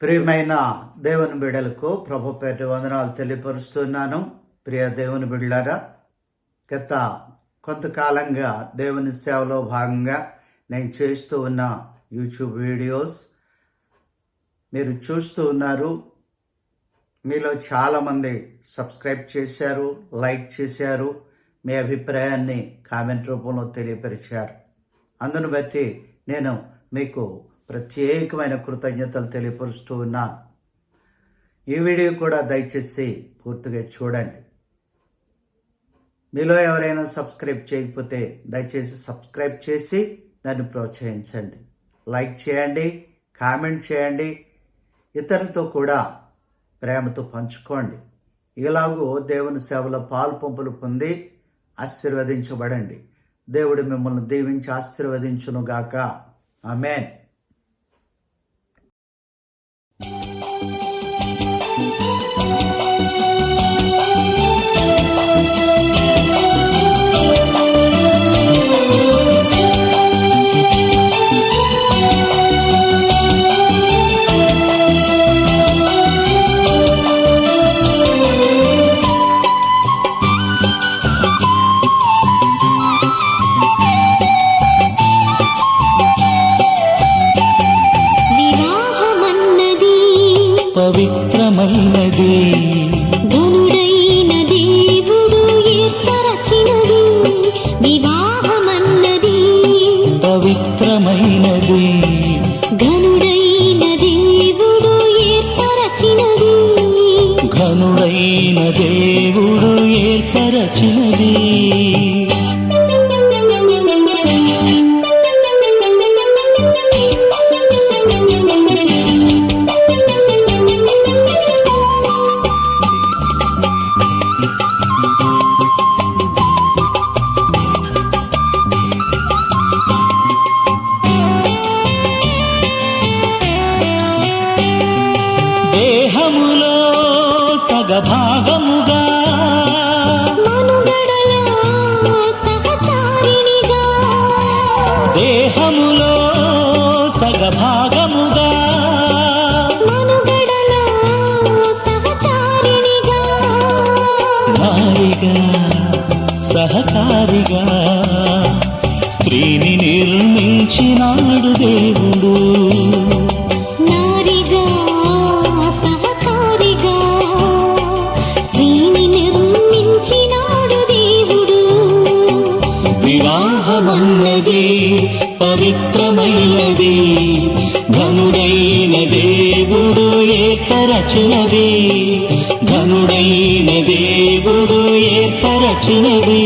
ప్రియమైన దేవుని బిడ్డలకు ప్రభు పేట వందనాలు తెలియపరుస్తున్నాను. ప్రియ దేవుని బిడ్డలారా, గత కొంతకాలంగా దేవుని సేవలో భాగంగా నేను చేస్తూ ఉన్న యూట్యూబ్ వీడియోస్ మీరు చూస్తూ ఉన్నారు. మీలో చాలామంది సబ్స్క్రైబ్ చేశారు, లైక్ చేశారు, మీ అభిప్రాయాన్ని కామెంట్ రూపంలో తెలియపరిచారు. అందును బట్టి నేను మీకు ప్రత్యేకమైన కృతజ్ఞతలు తెలియపరుస్తూ ఉన్నాను. ఈ వీడియో కూడా దయచేసి పూర్తిగా చూడండి. మీలో ఎవరైనా సబ్స్క్రైబ్ చేయకపోతే దయచేసి సబ్స్క్రైబ్ చేసి నన్ను ప్రోత్సహించండి. లైక్ చేయండి, కామెంట్ చేయండి, ఇతరులతో కూడా ప్రేమతో పంచుకోండి. ఇలాగూ దేవుని సేవలో పాలు పంపులు పొంది ఆశీర్వదించబడండి. దేవుడు మిమ్మల్ని దీవించి ఆశీర్వదించునుగాక. ఆమేన్. పవిత్రమైనది ఘనుడైన దేవుడు ఏర్పరచినది. వివాహమన్నది పవిత్రమైనది ఘనుడైన దేవుడు ఏర్పరచినది. ఘనుడైన దేవుడు ఏర్పరచినది. దేహములో సగభాగముగా మనుగడలో సహచారిణిగా దేహములో సగభాగముగా మనుగడలో సహచారిణిగా నారిగా సహకారిగా స్త్రీని నిర్మించినాడు దేవుడు. నారిగా సహకారిగా స్త్రీని నిర్మించినాడు దేవుడు. వివాహమన్నది పవిత్రమైనది ఘనుడైన దేవుడు ఏర్పరచినది. ఘనుడైన దేవుడు ఏర్పరచినది.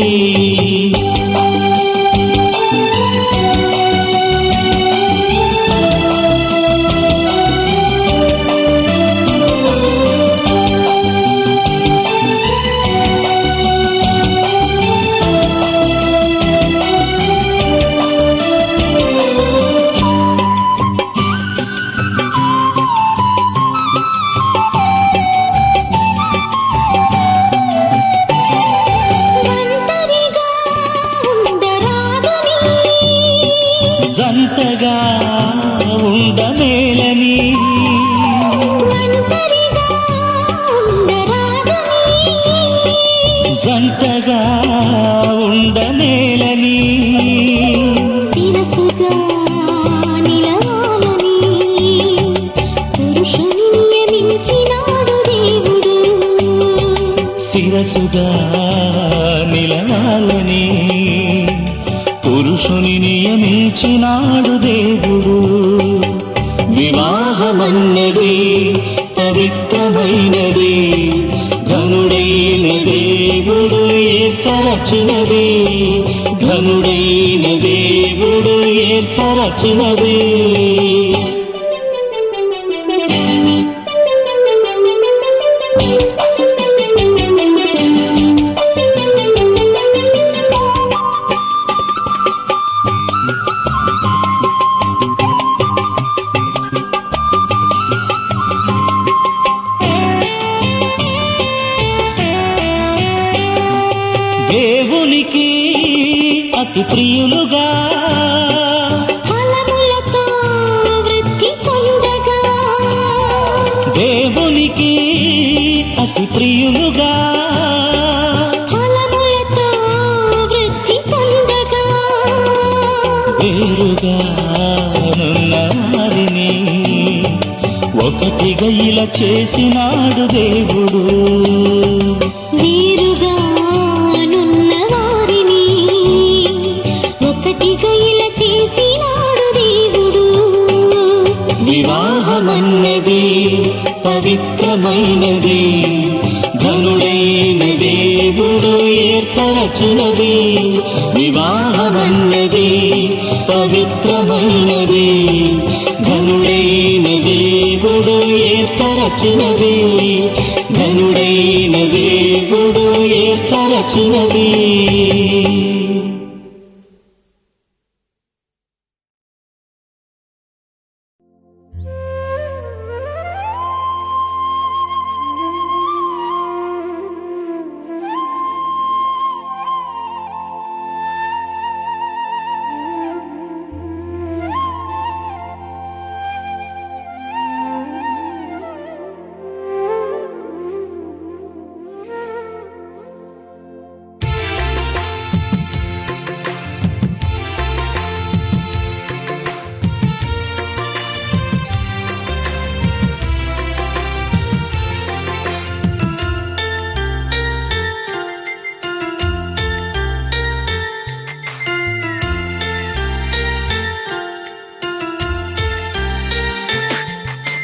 జంటగా ఉండమేలని జంటగా ఉండమేలని శిరసుగా నిలవాలని పురుషుని నియమించినాడు దేవుడు. శిరసుగా నిలవాలని పురుషుని నియమించినాడు దేవుడు. వివాహమన్నది పవిత్రమైనది ఘనుడైన దేవుడు ఏర్పరచినది. ఘనుడైన దేవుడు ఏర్పరచినది. దేవునికి అతి ప్రియులుగా ఫలములతో వృద్ధి పొందగా అతి ప్రియులుగా ఫలములతో వృద్ధి పొందగా వేరుగా నున్న వారిని ఒకటిగా ఇలా చేసినాడు దేవుడు. వేరుగా నున్న వారిని ఒకటిగా ఇలా చేసినాడు దేవుడు. వివాహమన్నది పవిత్రమైనది, ధనుడైన దేవుడు ఏర్పరచినది. వివాహమన్నది పవిత్రమైనది, ధనుడైన దేవుడు ఏర్పరచినది. ధనుడైన దేవుడు ఏర్పరచినది.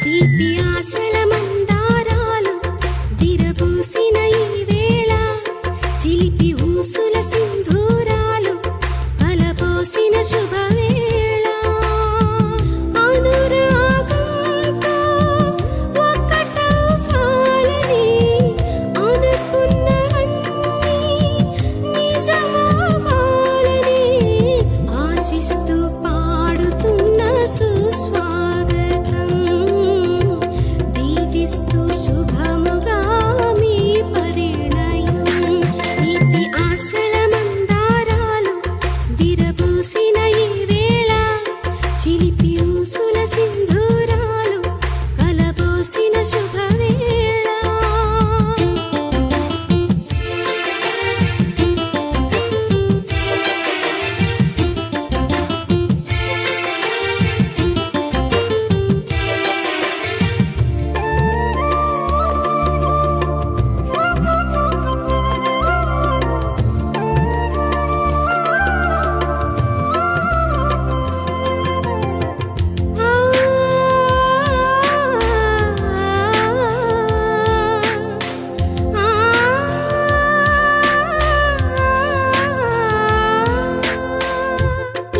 తీపి ఆశల మందారాలు విరబూసిన ఈ వేళ, చిలిపి ఊసుల సింధూరాలు కలబోసిన శుభవేళ. అనురాగంతో ఒక్కటవ్వాలని అనుకున్నవన్నీ నిజమవ్వాలని ఆశిస్తూ పాడుతున్న సుస్వాగతం. దీవిస్తూ శుభముగా మీ పరిణయం. తీపి ఆశల మందారాలు విరబూసిన ఈ వేళ, చిలిపి ఊసుల సింధూరాలు కలబోసిన శుభవేళ.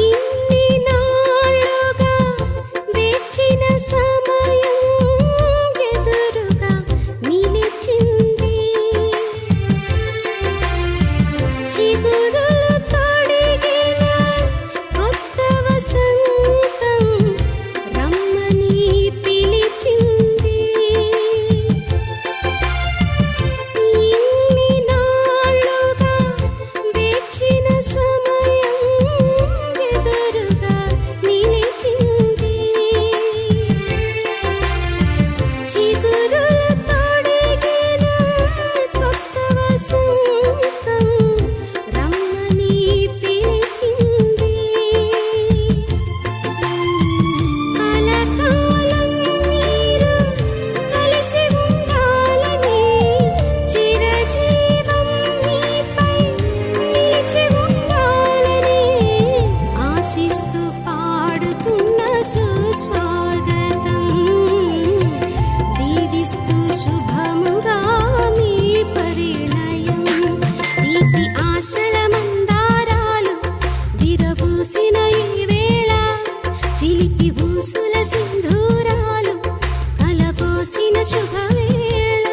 ఇన్ని నాళ్ళుగా వేచిన సమయం ఎదురుగా నిలిచింది. చిగురులు తొడిగిన కొత్త వసంతం రమ్మని పిలిచింది. ఇన్ని నాళ్ళుగా వేచిన సమయం ఎదురుగా నిలిచింది. చిగురులు తొడిగిన కొత్త వసంతం రమ్మని పిలిచింది. కలకాలం మీరు కలిసి ఉండాలని, చిరజీవం మీపై నిలిచి ఉండాలని ఆశిస్తూ పాడుతున్న సుస్వాగతం. దీవిస్తూ శుభముగా మీ పరిణయం. తీపి ఆశల మందారాలు విరబూసిన ఈ వేళ, చిలిపి ఊసుల సింధూరాలు కలబోసిన శుభవేళ.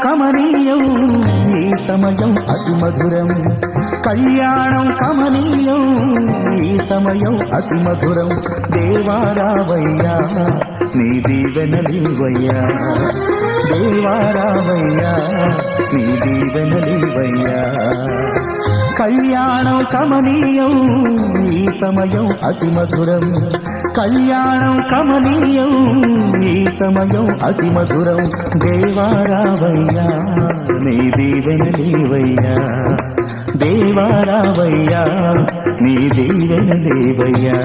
కమనీయం ఈ సమయం అతి మధురం కళ్యాణం కమనీయం ఈ సమయం అతి మధురం దేవారావయ్యా నీ దీవెనలివయ్యా దేవారావయ్యా నీ దీవెనలివయ్యా కళ్యాణం కమనీయం ఈ సమయం అతి మధురం కళ్యాణం కమనీయం ఈ సమయం అతి మధురం దేవారావయ్యా నీ దీవెనలివయ్యా దేవారావయ్యా నీ దీవెనలివయ్యా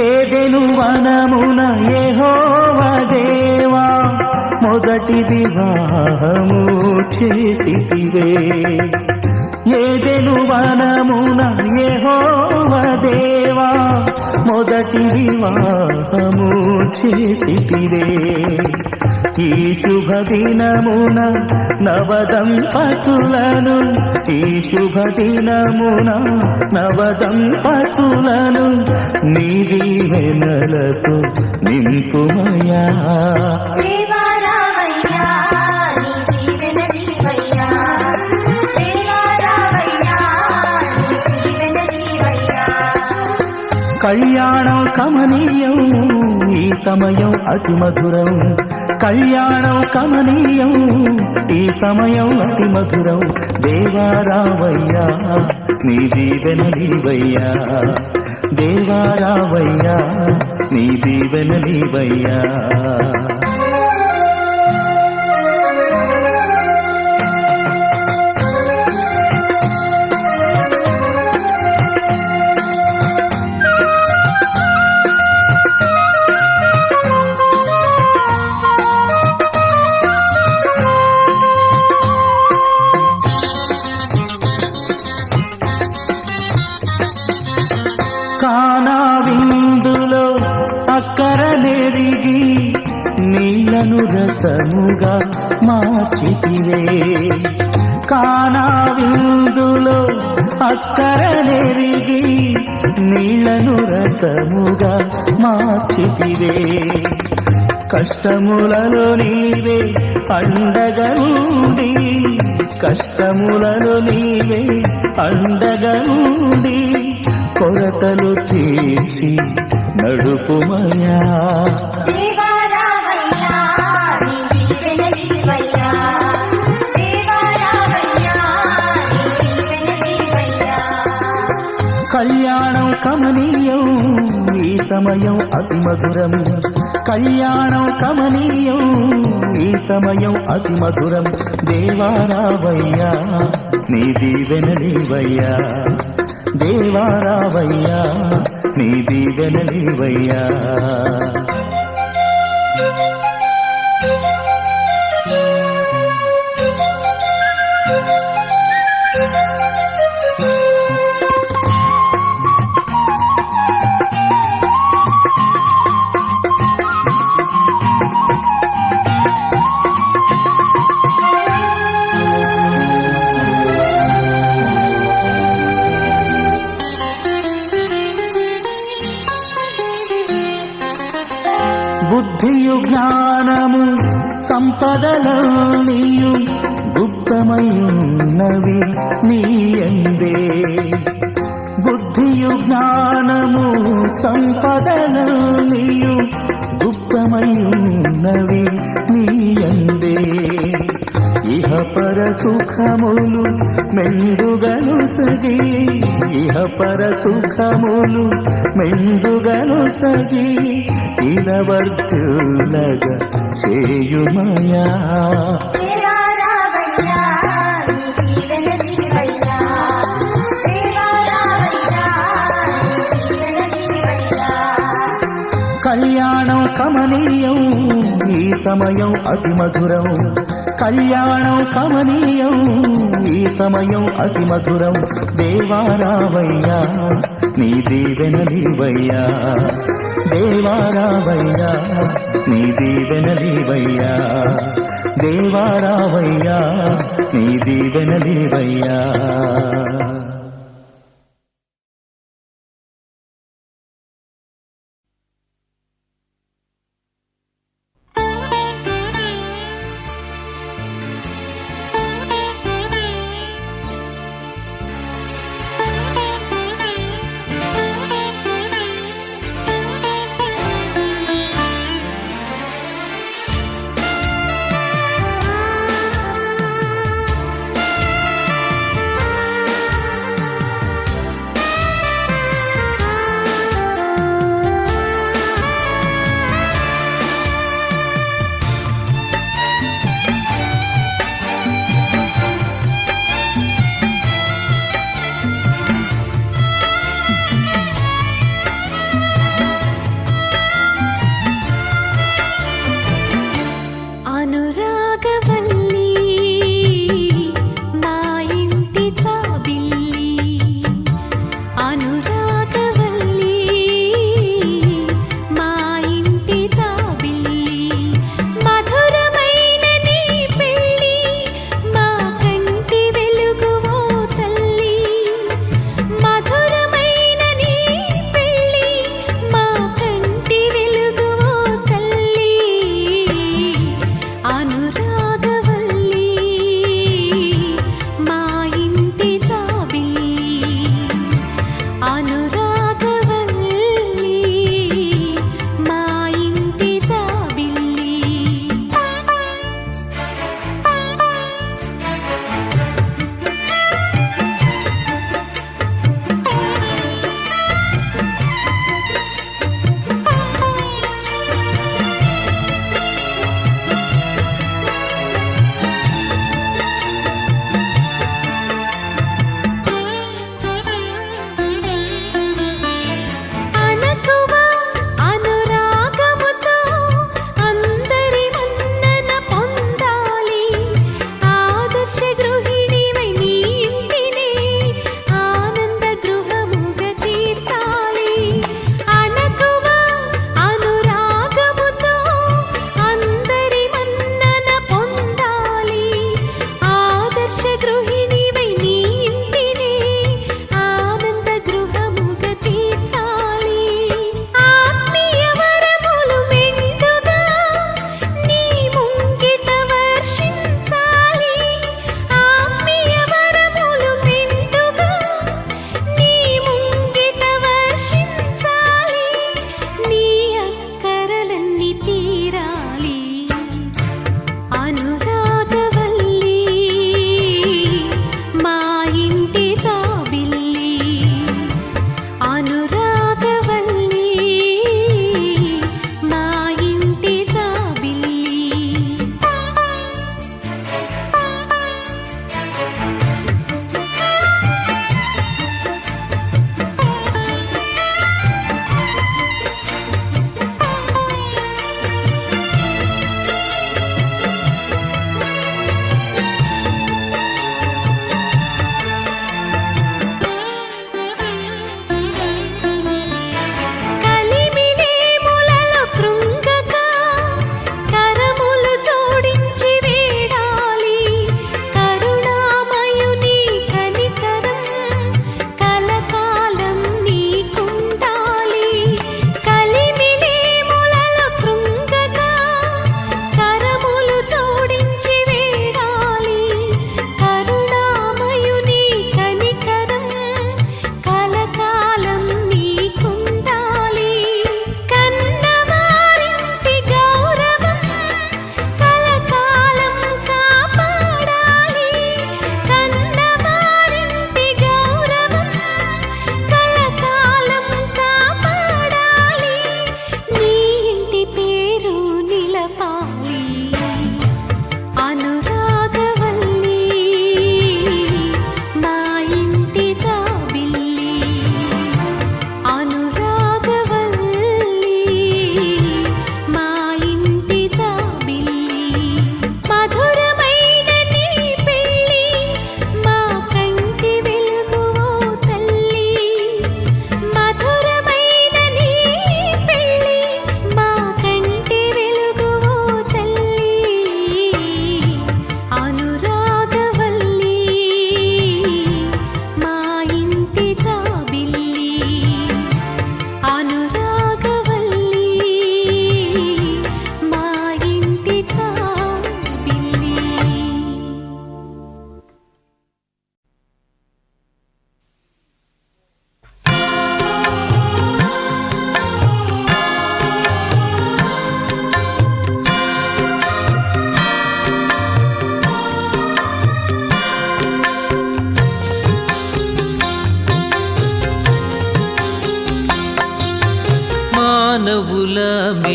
ఏదెను వనమున యెహోవా దేవా మొదటి వివాహము చేసితివే ఏదెను వనమున యెహోవా దేవా మొదటి వివాహము చేసితివే ఈ శుభ దినమున నవదంపతులను ఈ శుభ దినమున నవదంపతులను నీ దీవెనలతో నింపుమయా దేవారావయ్యా నీ దీవెనలివయ్యా దేవారావయ్యా నీ దీవెనలివయ్యా కళ్యాణం కమనీయం ఈ సమయం అతి మధురం కళ్యాణం కమనీయం ఈ సమయం అతి మధురం దేవారావయ్యా నీ దీవెనలివయ్యా దేవారావయ్యా నీ దీవెనలివయ్యా కానా విందులో అక్కరనెరిగి నీళ్లను రసముగా మార్చితివే కానా విందులో అక్కరనెరిగి నీళ్లను రసముగా మార్చితివే కష్టములలో నీవే అండగా నుండి కష్టములలో నీవే అండగా నుండి కొరతలు తీర్చి నడుపుమయా దేవారావయ్యా నీ దీవెనలివయ్యా దేవారావయ్యా నీ దీవెనలివయ్యా కళ్యాణం కమనీయం ఈ సమయం అతి మధురం కళ్యాణం కమనీయం ఈ సమయం అతి మధురం దేవారావయ్యా నీ దీవెనలివయ్యా దేవారావయ్యా నీ దీవెనలివయ్యా బుద్ధియు జ్ఞానము సంపదలన్నీయు గుప్తమయున్నవి నీయందే బుద్ధియు జ్ఞానము సంపదలన్నీయు గుప్తమయున్నవి నీయందే ఇహ పర సుఖములు మెండుగను సగి ఇహ పర సుఖములు మెండుగను సగి ఇలవర్తులగ చేయుమయా దేవారావయ్యా నీ దీవెనలివయ్యా దేవారావయ్యా నీ దీవెనలివయ్యా కళ్యాణం కమనీయం ఈ సమయం అతి మధురం కళ్యాణం కమనీయం ఈ సమయం అతి మధురం దేవారావయ్యా నీ దీవెనలివయ్యా దేవారావయ్యా నీ దీవెనలివయ్యా దేవారావయ్యా నీ దీవెనలివయ్యా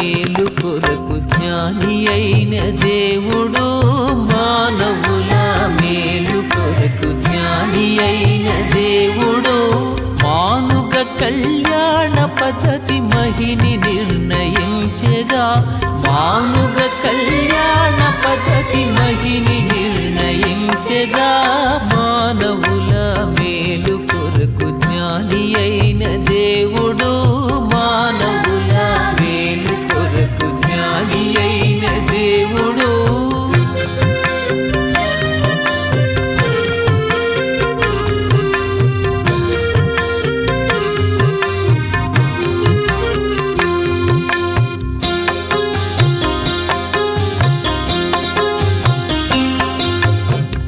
మేలు కొరకు జ్ఞాని అయిన దేవుడు, మానవుల మేలు కొరకు జ్ఞాని అయిన దేవుడు. మానుగ కళ్యాణ పద్ధతి మహిని నిర్ణయించెగా, మానుగ కళ్యాణ పద్ధతి మహిని నిర్ణయించెగా. మానవుల మేలు కొరకు జ్ఞాని అయిన దేవుడు, మానవుల మేలు కొరకు జ్ఞాని అయిన దేవుడు.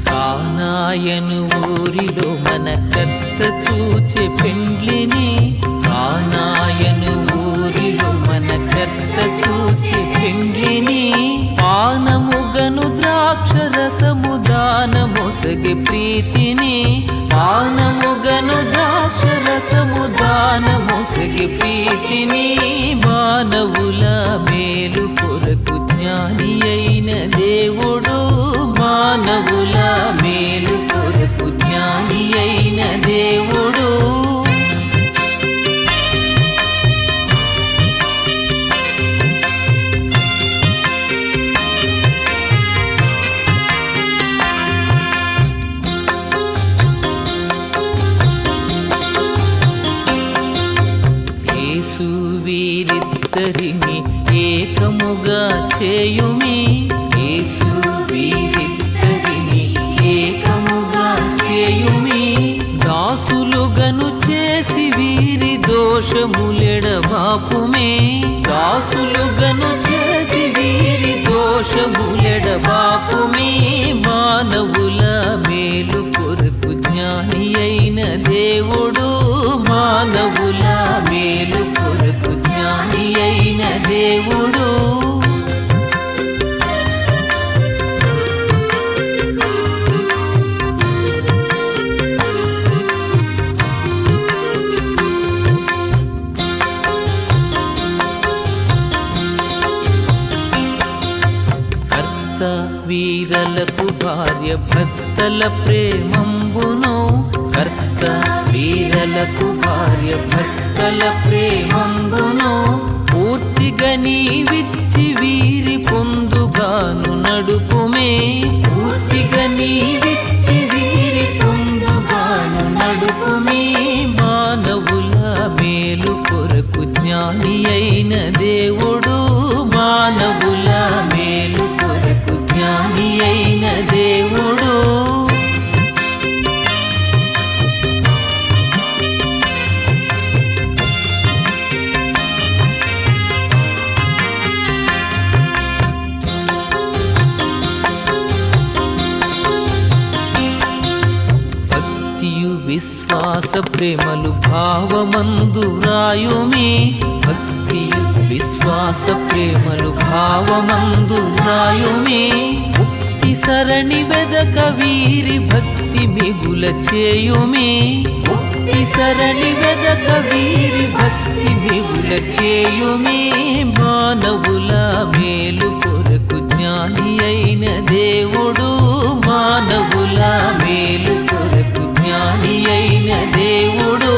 కానాయను ఊరిలో మన కర్త చూచే పెండ్లిని, కానాయను ఊరిలో మన కర్త చూచే పెండ్లిని. పానముగను ద్రాక్ష రసము దానమొసగి ప్రీతిని, పానముగను ద్రాక్ష రసము దానమొసగి ప్రీతిని. మానవుల మేలు కొరకు జ్ఞాని అయిన దేవుడు, మానవుల మేలు కొరకు జ్ఞాని అయిన దేవుడు. యేసు వీరిద్దరిని ఏకముగా చేయుమి, యేసు వీరిద్దరిని ఏకముగా చేయుమి. దాసులుగను చేసి వీరి దోషములెడబాపుమే, దాసులుగను చేసి వీరి దోషములెడబాపుమే. మానవుల మేలు కొరకు జ్ఞాని అయిన దేవుడు, మానవుల మేలు కొరకు జ్ఞాని అయిన దేవుడు. కర్త వీరలకు భార్య భక్తల ప్రేమంబును, కర్త వీరలకు భార్య భక్తల ప్రేమంబును. పూర్తిగా నీవిచ్చి వీరి పొందుగాను నడుపుమే, పూర్తిగా నీవిచ్చి వీరి పొందుగాను నడుపుమే. మానవుల మేలు కొరకు జ్ఞాని అయిన దేవుడు, మానవుల మేలు కొరకు జ్ఞాని అయిన దేవుడు. విశ్వాస ప్రేమలు భావమందు రాయుమి, భక్తియు విశ్వాస ప్రేమలు భావమందు రాయుమి. ముక్తి సరణి వెదక వీరి భక్తి మిగుల చేయుమి, ముక్తి సరణి వెదక వీరి భక్తి మిగుల చేయుమి. మానవుల మేలు కొరకు జ్ఞాని అయిన దేవుడు, మానవుల మేలు కొరకు జ్ఞాని అయిన దేవుడు.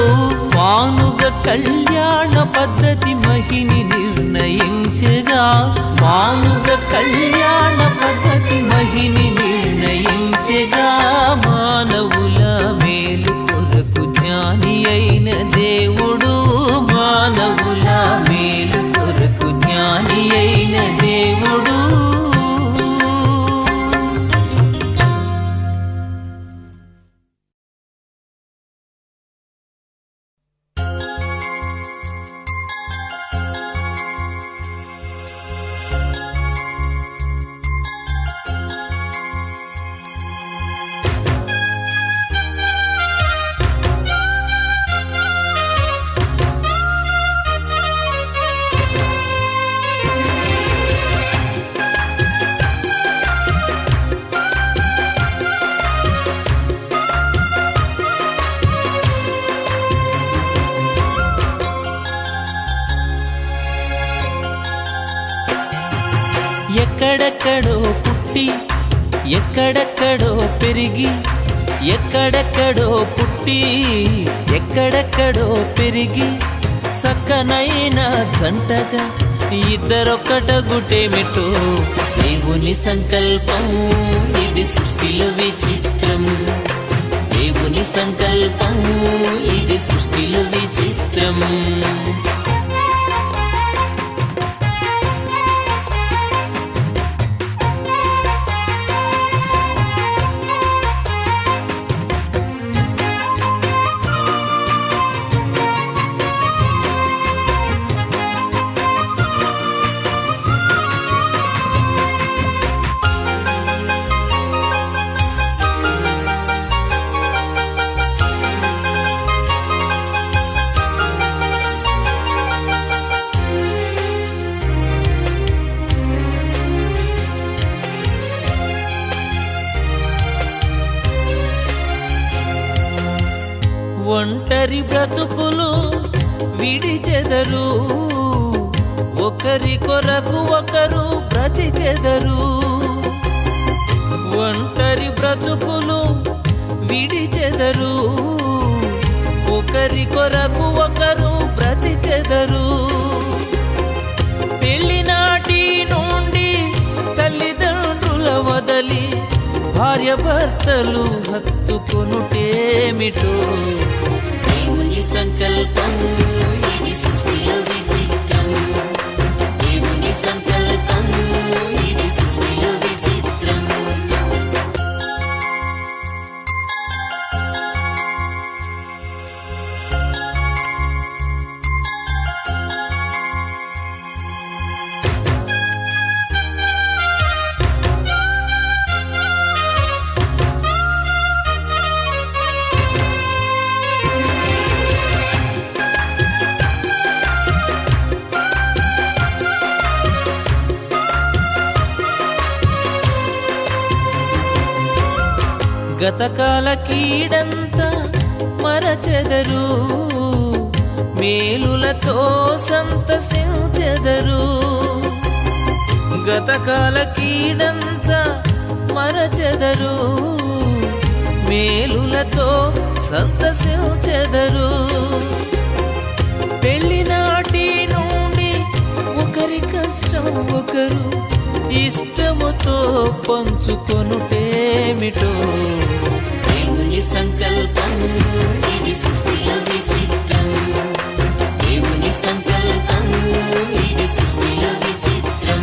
మానుగ కళ్యాణ పద్ధతి మహిని నిర్ణయించెగా, మానుగ కళ్యాణ పద్ధతి మహిని నిర్ణయించెగా. మానవుల మేలు కొరకు జ్ఞాని అయిన దేవుడు, మానవుల మేలు కొరకు జ్ఞాని అయిన దేవుడు. ఎక్కడెక్కడో పెరిగి ఎక్కడెక్కడో పుట్టి ఎక్కడెక్కడో పెరిగి చక్కనైన జంటగా ఇద్దరొక్కట గుటేమిటో దేవుని సంకల్పం ఇది సృష్టిలో విచిత్రం దేవుని సంకల్పం ఇది సృష్టిలో విచిత్రం ఒంటరి బ్రతుకులు విడిచెదరు ఒకరి కొరకు ఒకరు బ్రతికెదరు ఒంటరి బ్రతుకులు విడిచెదరు ఒకరి కొరకు ఒకరు బ్రతికెదరు పెళ్లినాటి నుండి తల్లిదండ్రుల వదలి భార్య భర్తలు హత్తుకొనుటేమిటో దేవుని సంకల్పం ఇది సృష్టిలో విచిత్రం దేవుని సంకల్పం ఇది సృష్టిలో విచిత్రం గతకాల కీడంతా మరచెదరు మేలులతో సంతసించెదరు గతకాల కీడంతా మరచెదరు మేలులతో సంతసించెదరు పెళ్లినాటి నుండి ఒకరి కష్టం ఒకరు ఇష్టముతో పంచుకొనుటేమిటో దేవుని సంకల్పం ఇది సృష్టిలో విచిత్రం దేవుని సంకల్పం ఇది సృష్టిలో విచిత్రం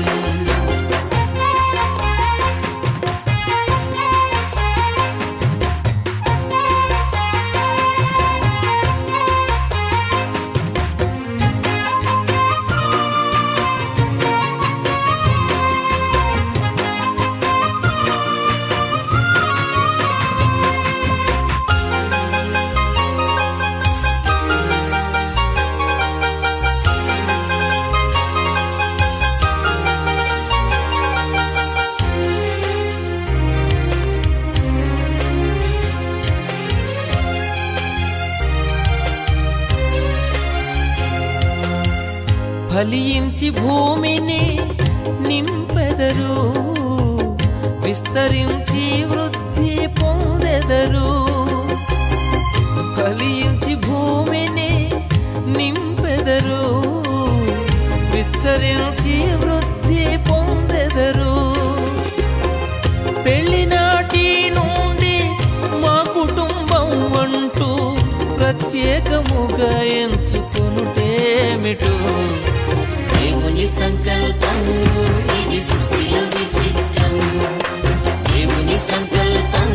ఫలించి భూమిని నింపెదరు విస్తరించి వృద్ధి పొందెదరు ఫలించి భూమిని నింపెదరు విస్తరించి వృద్ధి పొందెదరు పెళ్లినాటి నుండి మా కుటుంబం అంటూ ప్రత్యేకముగా ఎంచుకొనుటేమిటో దేవుని సంకల్పం ఇది సృష్టిలో విచిత్రం దేవుని సంకల్పం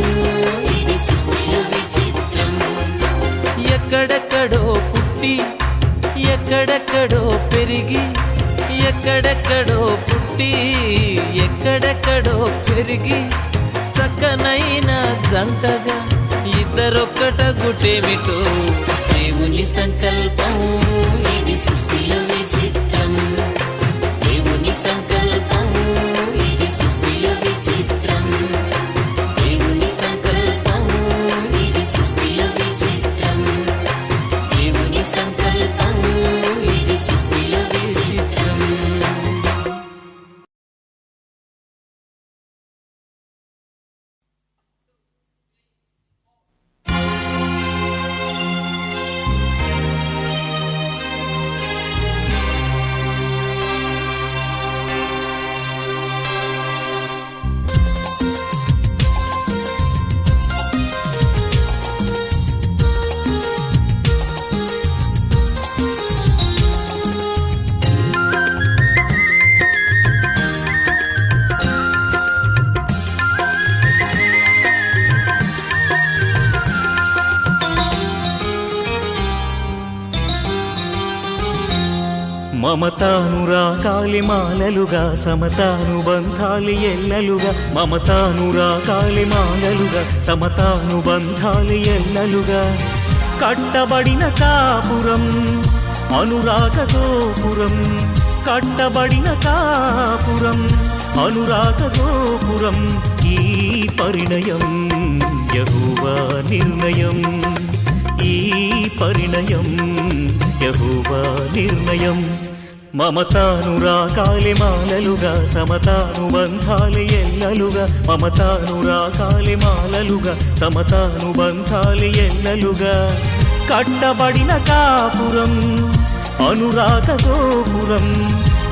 ఇది సృష్టిలో విచిత్రం ఎక్కడెక్కడో పుట్టి ఎక్కడెక్కడో పెరిగి ఎక్కడెక్కడో పుట్టి ఎక్కడెక్కడో పెరిగి చక్కనైన జంటగా ఇద్దరొక్కట గుటేమిటో దేవుని సంకల్పం ఇది సృష్టిలో విచిత్రం దేవుని సంకల్పం ఇది సృష్టిలో విచిత్రం దేవుని సంకల్పం ఇది సృష్టిలో విచిత్రం దేవుని సంకల్పం ఇది సృష్టిలో విచిత్రం మమతానురాగాలి మాలలుగా సమతానుబంధాలి ఎల్లలుగా మమతానురాగాలి మాలలుగా సమతానుబంధాలి ఎల్లలుగా కట్టబడిన కాపురం అనురాగ గోపురం కట్టబడిన కాపురం అనురాగ గోపురం ఈ పరిణయం యెహోవా నిర్ణయం ఈ పరిణయం యెహోవా నిర్ణయం మమతానురాగాలి మాలలుగా సమతానుబంధాలి ఎల్లలుగా మమతానురాగాలి మాలలుగా సమతానుబంధాలి ఎల్లలుగా కట్టబడిన కాపురం అనురాగ గోపురం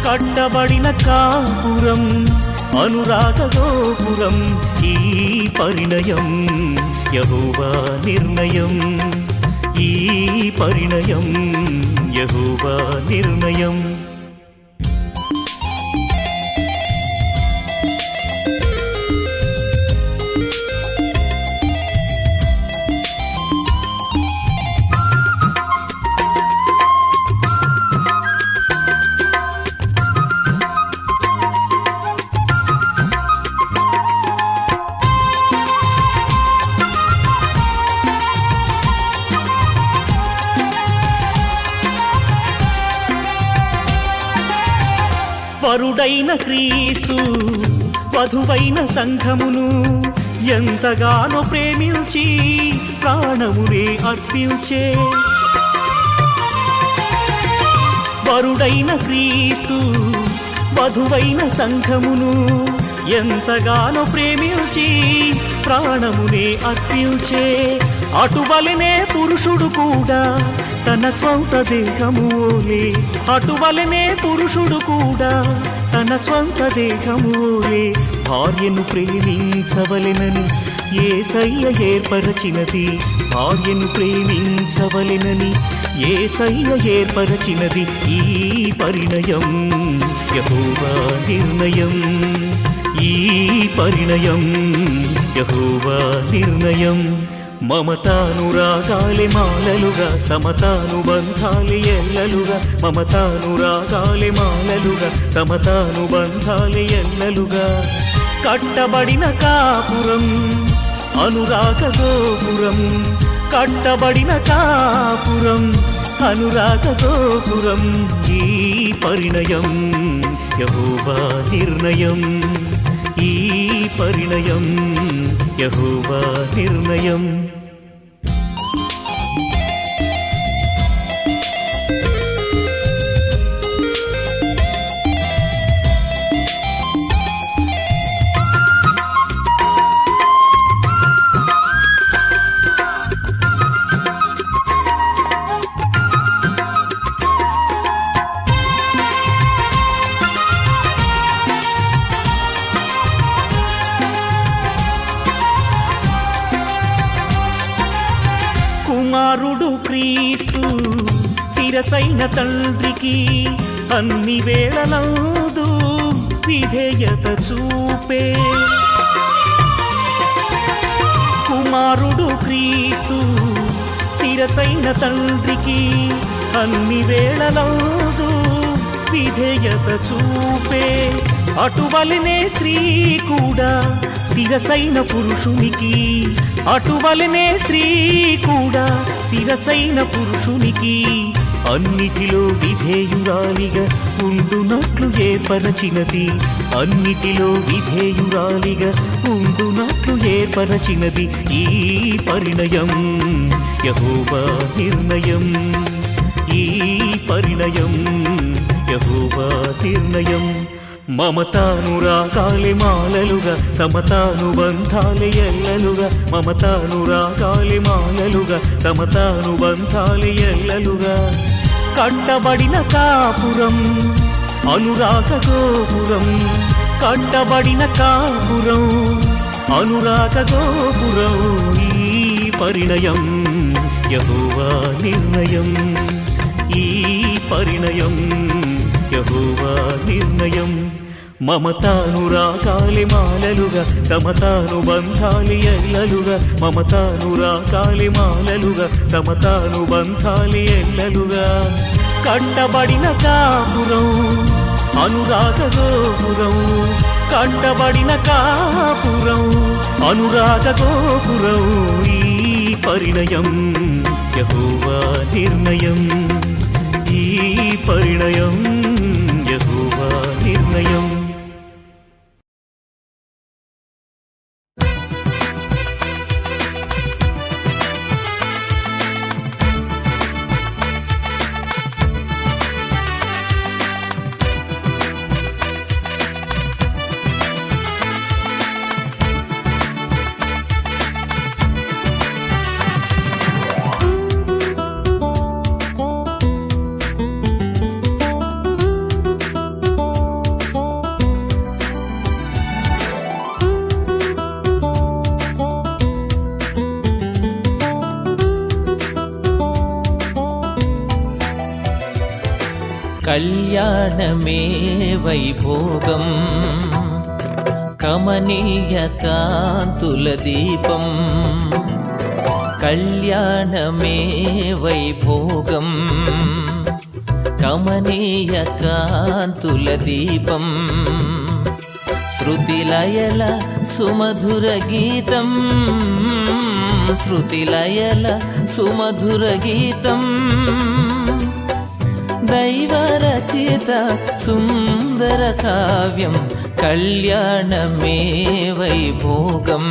కట్టబడిన కాపురం అనురాగ గోపురం ఈ పరిణయం యెహోవా నిర్ణయం ఈ పరిణయం యెహోవా నిర్ణయం వరుడైన క్రీస్తు వధువైన సంఘమును ఎంతగానో ప్రేమించి ప్రాణమునే అర్పించే వరుడైన క్రీస్తు వధువైన సంఘమును ఎంతగానో ప్రేమించి ప్రాణమునే అర్పించే అటువలనే పురుషుడు కూడా తన స్వంత దేహమూలే అటువలనే పురుషుడు కూడా తన స్వంత దేహమూలే భార్యను ప్రేమించవలెనని యేసయ్య ఏర్పరచినది భార్యను ప్రేమించవలెనని యేసయ్య ఏర్పరచినది ఈ పరిణయం యెహోవా నిర్ణయం ఈ పరిణయం యెహోవా నిర్ణయం మమతానురాగాలి మాలలుగా సమతానుబంధాలి ఎల్లలుగా మమతానురాగాలి మాలలుగా సమతానుబంధాలి ఎల్లలుగా కట్టబడిన కాపురం అనురాగ గోపురం కట్టబడిన కాపురం అనురాగ గోపురం ఈ పరిణయం యెహోవా నిర్ణయం ఈ పరిణయం యెహోవా నిర్ణయం కుమారుడు క్రీస్తు శిరసైన తండ్రికి అన్ని వేళలందు విధేయత చూపే కుమారుడు క్రీస్తు శిరసైన తండ్రికి అన్ని వేళలందు విధేయత చూపే అటువలనే స్త్రీ కూడా శిరసైన పురుషునికి అటువలనే స్త్రీ కూడా శిరసైన పురుషునికి అన్నిటిలో విధేయురాలిగా ఉండునట్లు ఏర్పరచినది అన్నిటిలో విధేయురాలిగా ఉండునట్లు ఏర్పరచినది ఈ పరిణయం యెహోవా నిర్ణయం ఈ పరిణయం యెహోవా నిర్ణయం మమతానురాగాలి మాలలుగా సమతానుబంధాలి ఎల్లలుగా మమతానురాగాలి మాలలుగా సమతానుబంధాలి ఎల్లలుగా కట్టబడిన కాపురం అనురాగ గోపురం కట్టబడిన కాపురం అనురాగ గోపురం ఈ పరిణయం యెహోవా నిర్ణయం ఈ పరిణయం యెహోవా నిర్ణయం మమతానురాగాలి మాలలుగా సమతానుబంధాలి ఎల్లలుగా మమతానురాగాలి మాలలుగా సమతానుబంధాలి ఎల్లలుగా కట్టబడిన కాపురం అనురాగ గోపురం, కట్టబడిన కాపురం అనురాగ గోపురం. ఈ పరిణయం యెహోవా నిర్ణయం, ఈ పరిణయం యెహోవా నిర్ణయం. కళ్యాణమే వైభోగం, కమనీయ కాంతుల దీపం. కళ్యాణమే వైభోగం, కమనీయ కాంతుల దీపం. శృతిలయల సుమధుర గీతం, శృతిలయల సుమధుర గీతం. దైవరచిత సుందర కావ్యం, కళ్యాణమే వైభోగం,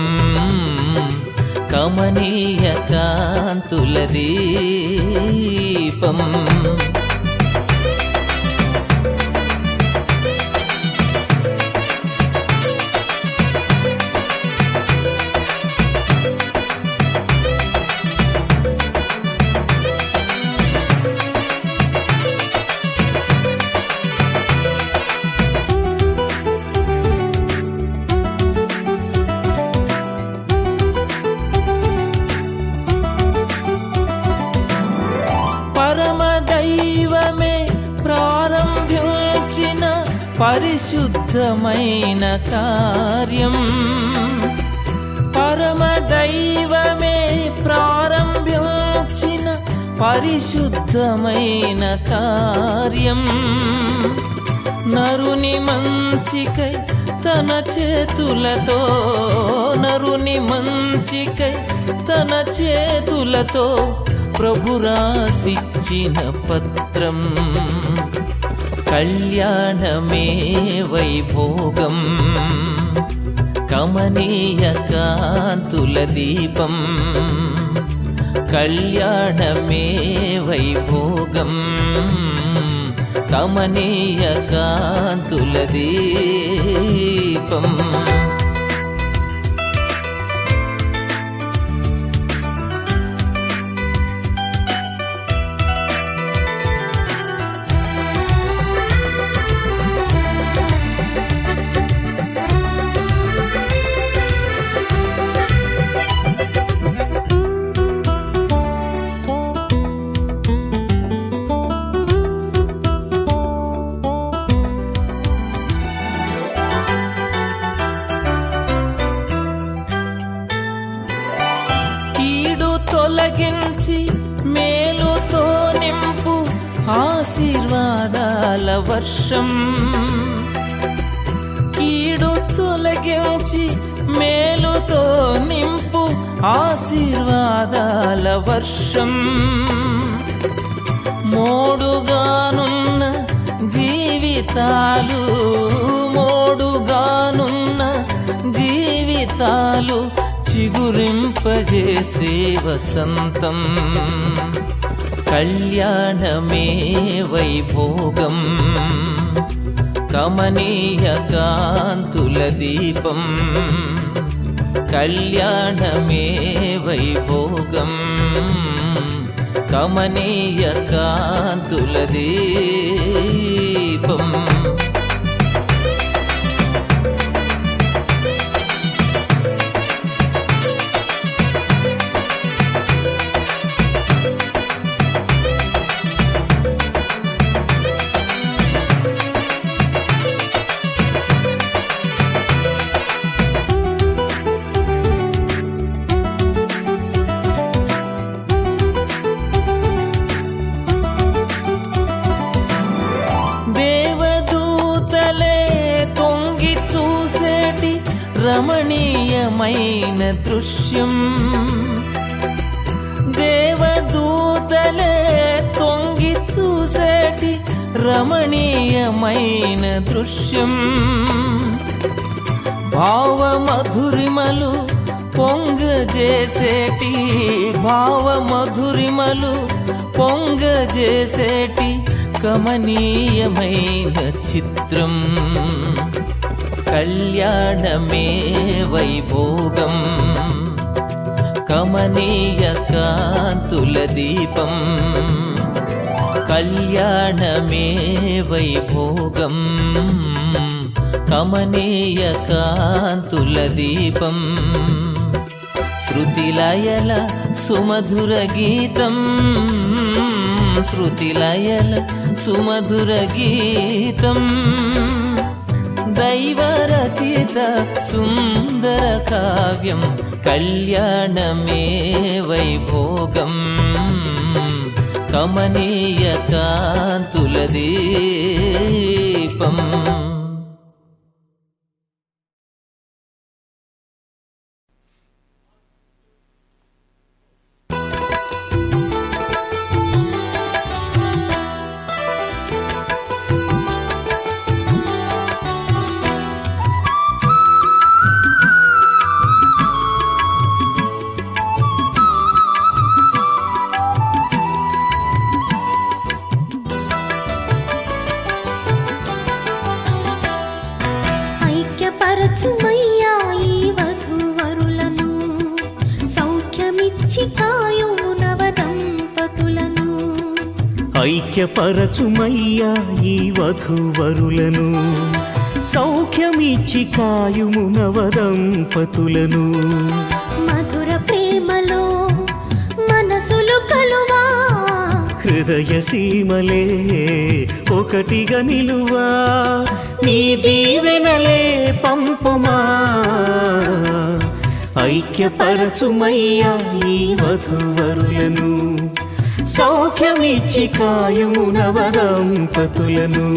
కమనీయ కాంతుల దీపం. పరమదైవమే ప్రారంభించిన పరిశుద్ధమైన కార్యం, పరమదైవమే ప్రారంభించిన పరిశుద్ధమైన కార్యం. నరుని మంచికై తన చేతులతో, నరుని మంచికై తన చేతులతో ప్రభు రాసిచ్చిన పత్రం. కళ్యాణమే వైభోగం, కమనీయ కాంతుల దీపం. కళ్యాణమే వైభోగం, కమనీయ కాంతుల దీపం. తొలగించి మేలుతో నింపు ఆశీర్వాదాల వర్షం. కీడు తొలగించి మేలుతో నింపు ఆశీర్వాదాల వర్షం. మోడుగానున్న జీవితాలు, మోడుగానున్న జీవితాలు చిగురింపజేసే వసంతం. కళ్యాణమే వైభోగం, కమనీయ కాంతుల దీపం. కళ్యాణమే వైభోగం, కమనీయ కాంతుల దీపం. దృశ్యం దేవదూతలే తొంగి చూసేటి రమణీయమైన దృశ్యం భావమధురిమలు పొంగజేసేటి భావమధురిమలు పొంగజేసేటి కమనీయమైన చిత్రం కళ్యాణమే వైభోగం కమనీయ కాంతుల దీపం కళ్యాణమే వైభోగం కమనీయ కాంతుల దీపం శృతిలయల సుమధుర గీతం శృతిలయల సుమధుర గీతం దైవరచిత సుందర కావ్యం కళ్యాణమే వైభోగం కమనీయ కాంతుల దీపం ఐక్యపరచుమయ్యా ఈ వధూవరులను సౌఖ్యమిచ్చి కాయుము నవదంపతులను ఐక్యపరచుమయ్యా ఈ వధూవరులను సౌఖ్యమిచ్చి కాయుము నవదంపతులను మధుర ప్రేమలో మనసులు కలువా హృదయ సీమలే ఒకటిగా నిలువా నీ దీవెనలే పంపుమా ఐక్యపరచుమయ్యా ఈ వధూవరులను సౌఖ్యమిచ్చి కాయుము నవదంపతులను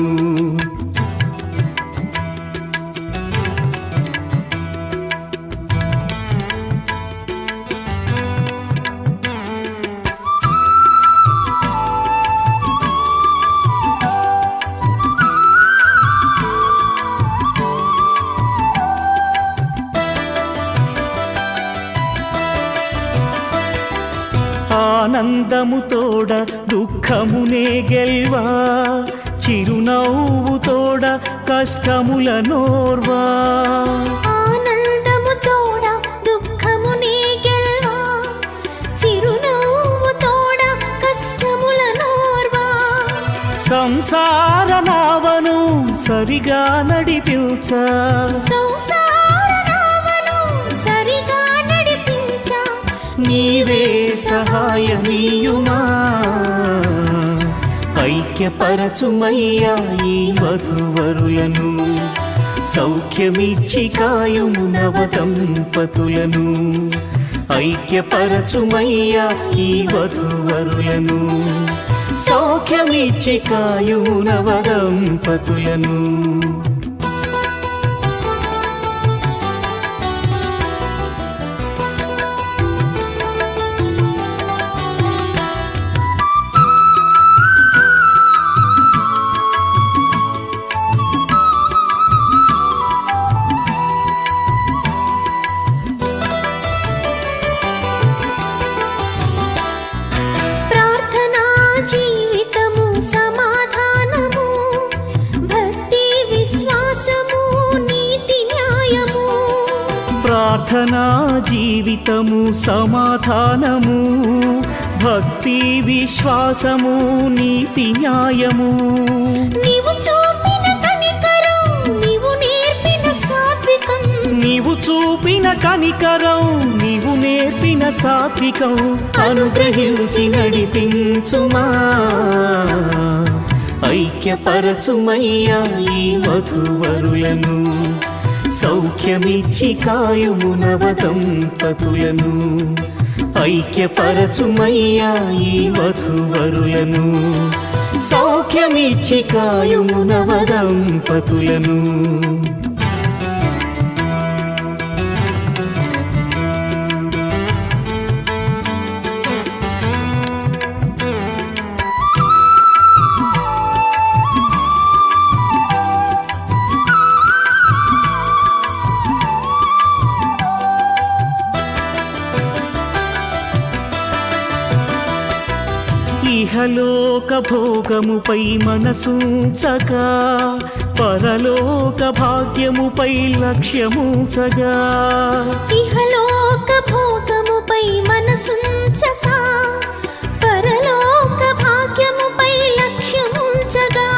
ఆనందము తోడ దుఃఖమునే గెల్వా చిరునవ్వు తోడ కష్టముల నోర్వా ఆనందము తోడ దుఃఖమునే గెల్వా చిరునవ్వు తోడ కష్టముల నోర్వా సంసార నావను సరిగా నడిపించ సంసార నావను సరిగా నడిపించ నీవే సహాయమీయుమా ఐక్యపరచుమయ్యా ఈ వధూవరులను సౌఖ్యమిచ్చి కాయుము నవదంపతులను ఐక్యపరచుమయ్యా ఈ వధూవరులను సౌఖ్యమిచ్చి కాయుము నవదంపతులను ప్రార్థనా జీవితము సమాధానము భక్తి విశ్వాసము నీతి న్యాయము ప్రార్థనా జీవితము సమాధానము భక్తి విశ్వాసము నీతి న్యాయము నీవు చూపిన కనికరం నీవు నేర్పిన సాత్వికం నీవు చూపిన కనికరం నీవు నేర్పిన సాత్వికం అనుగ్రహించి నడిపించుమా ఐక్యపరచుమయ్యా ఈ వధూవరులను సౌఖ్యమిచ్చి కాయుము నవదంపతులను ఐక్యపరచుమయ్యా ఈ వధూవరులను సౌఖ్యమిచ్చి కాయుము నవదంపతులను ఇహలోక భోగముపై మనసుంచగా పరలోక భాగ్యముపై లక్ష్యముంచగా ఇహలోక భోగముపై మనసుంచగా పరలోక భాగ్యముపై లక్ష్యముంచగా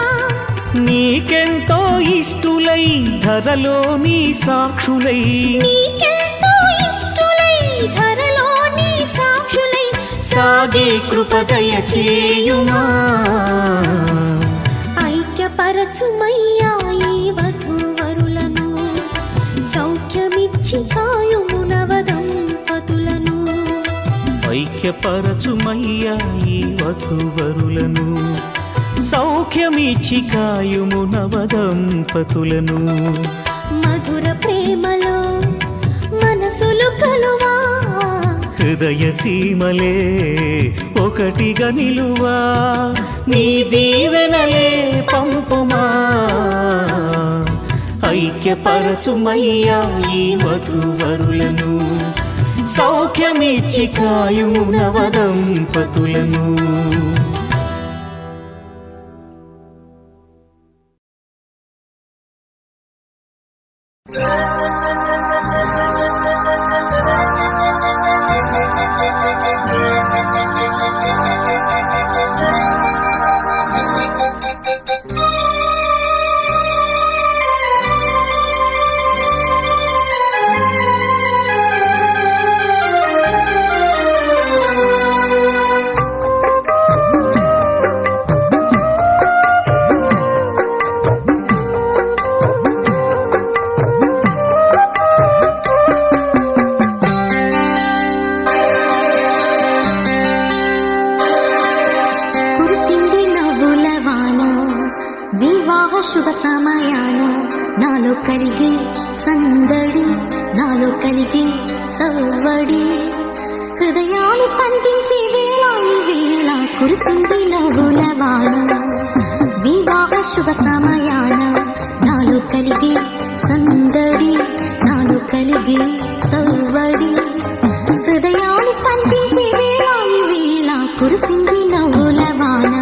నీకెంతో ఇష్టులై ధరలోని సాక్షులై నీకెంతో ఇష్టులై ధరలోని సాక్షులై సాగే కృపదయ చేయుమా ఐక్యపరచుమయ్యా ఈ వధూవరులను సౌఖ్యమిచ్చి కాయుమునవ దంపతులను ఐక్యపరచుమయ్యా ఈ వధూవరులను సౌఖ్యమిచ్చి కాయుము నవదంపతులను మధుర ప్రేమలో మనసులు కలువా హృదయ సీమలే ఒకటిగా నిలువా నీ దీవెనలే పంపుమా ఐక్యపరచుమయ్యా ఈ వధూవరులను సౌఖ్యమిచ్చి కాయుము నవదంపతులను కురిసింది నవ్వుల వాన వివాహ శుభ సమయాన నాలో కలిగి సందడి నాలో కలిగి సవ్వడి హృదయాలు స్పందించే వేళ ఈ వేళ కురిసింది నవ్వుల వాన వివాహ శుభ సమయాన నాలో కలిగి సందడి నాలో కలిగి సవ్వడి హృదయాలు స్పందించే వేళ ఈ వేళ కురిసింది నవ్వుల వాన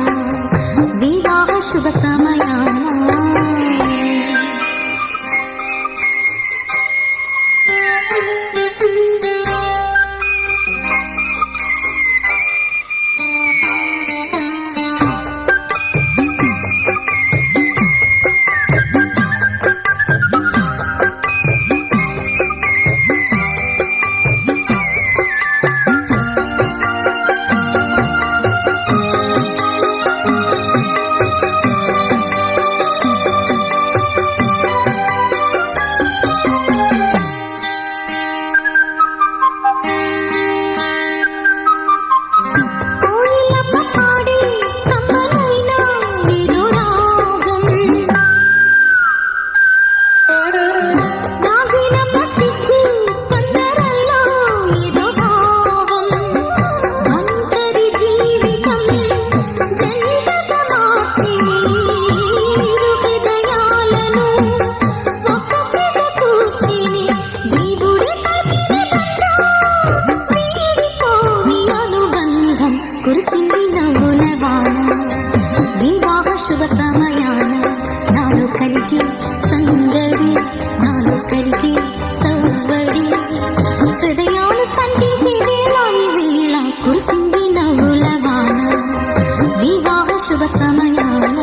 వివాహ శుభ సమయాన కోయిలమ్మ పాడే కమ్మనైన ఏదో రాగం నాగినమ్మ సిగ్గు కొందరల్లో ఏదో భావం ఒంటరి జీవితం జంటగా మార్చిని ఇరు హృదయాలను ఒక్కొక్కగా కూర్చిని దేవుడి కలిగిన బంధం వీడిపోని అనుబంధం కురిసింది నవ్వుల వాన వివాహ శుభ సమయాన నాలో కలిగి సందడి నాలో కలిగి సవ్వడి హృదయాలు స్పందించే వేళ ఈ వేళ కురిసింది నవ్వుల వాన వివాహ శుభ సమయాన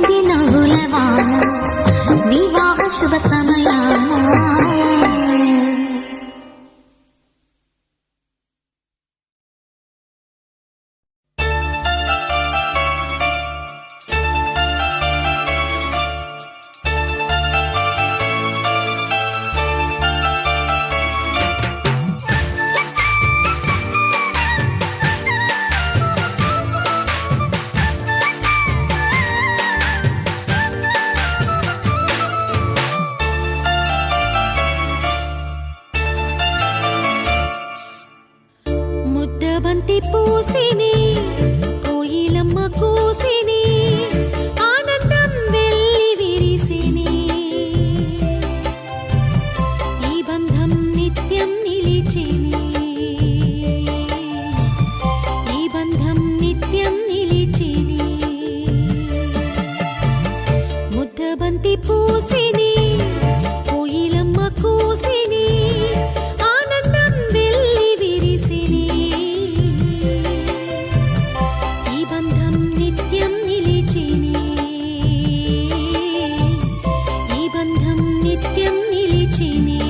కురిసింది నవ్వుల వాన వివాహ శుభ సమయాన. ముద్దబంతి పూసిని కోయిలమ్మ కూసిని ఆనందం వెల్లి విరిసిని. ఈ బంధం నిత్యం నిలిచిని, ఈ బంధం నిత్యం నిలిచిని. ముద్దబంతి పూసిని కోయిలమ్మ కూసిని ఆనందం వెల్లి విరిసిని. ఈ బంధం నిత్యం నిలిచిని, ఈ బంధం నిత్యం నిలిచిని.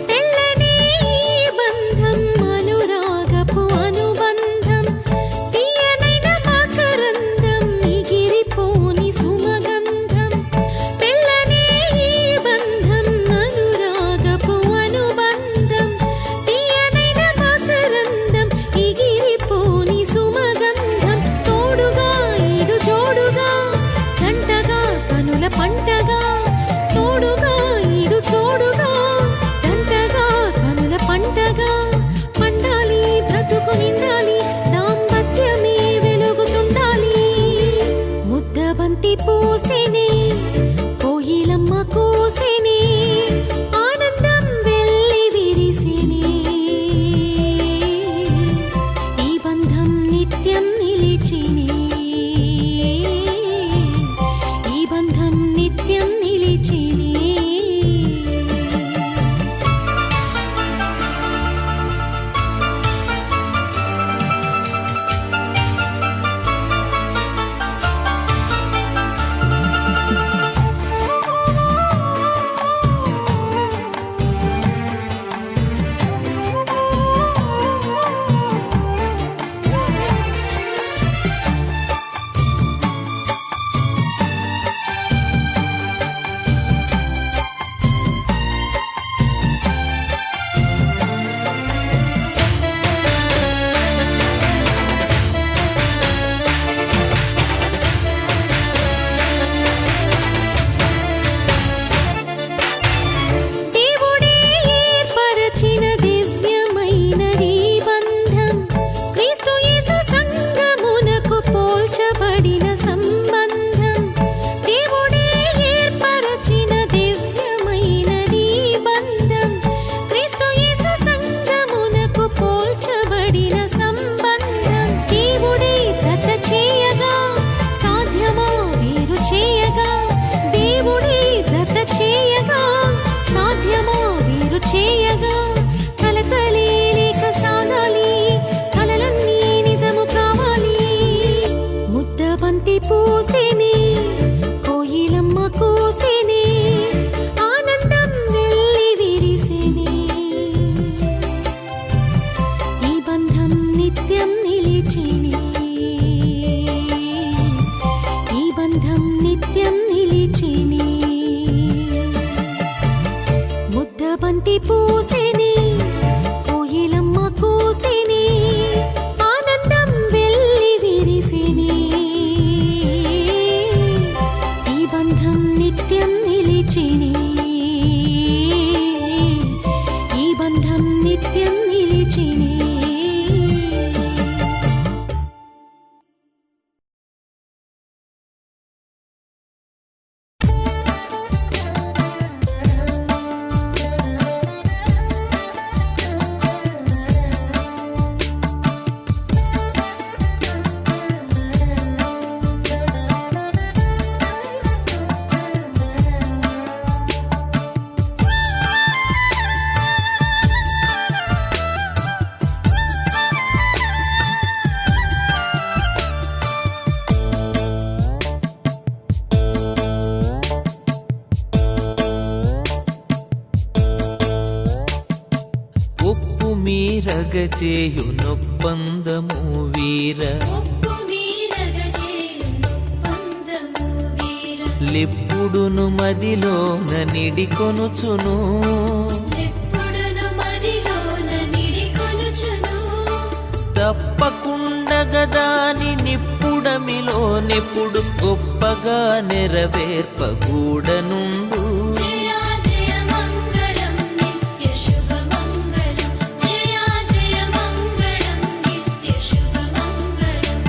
తెల్లని ఈ బంధం అనురాగపు అనుబంధం తీయనైన మకరందం మిగిరిపోని సుమగంధం. తెల్లని ఈ బంధం అనురాగపు అనుబంధం తీయనైన మకరందం మిగిరిపోని సుమగంధం. తోడుగా ఈడు జోడుగా జంటగా కనుల పంటగా, తోడుగా ఈడు జోడుగా జంటగా కనుల పంటగా. పండాలి బ్రతుకు నిండాలి దాంపత్యమే వెలుగుతుండాలి. ముద్దబంతి పూసిని కోయిలమ్మ కూసిని ఆనందం వెల్లి విరిసిని. ఈ బంధం నిత్యం నిలిచిని, ఈ బంధం నిత్యం నిలిచిని. దేవుడే ఏర్పరచిన దివ్యమైనది బంధం, క్రీస్తు యేసు సంగమునకు పోల్చబడిన సంబంధం. దేవుడే ఏర్పరచిన దివ్యమైనది బంధం, క్రీస్తు యేసు సంగమునకు పోల్చబడిన సంబంధం. దేవుడే జత చేయగా సాధ్యమా వేరు చేయగా, దేవుడే జత చేయగా సాధ్యమా వేరు చేయగా. కలతలే లేక సాగాలి కలలన్నీ నిజము కావాలి. ముద్దబంతి పూసిని కోయిలమ్మ కూసిని ఆనందం వెల్లి విరిసిని. ఈ బంధం నిత్యం నిలిచిని, ఈ బంధం నిత్యం నిలిచిని. ముద్దబంతి పూసిని కోయిలమ్మ కూసిని ఆనందం వెల్లి విరిసిని. మీరగచేయు నొప్పందము వీర ఒప్పు మీరగచేయును పందము వీర లిప్పుడును మదిలోన నిడికొనుచును ఎప్పుడును మదిలోన నిడికొనుచును తప్పకుండా గదాని నిప్పుడమిలో నెప్పుడు గొప్పగా నెరవేర్పగూడనుండు జయ జయ మంగళం నిత్య శుభ మంగళం జయ జయ మంగళం నిత్య శుభ మంగళం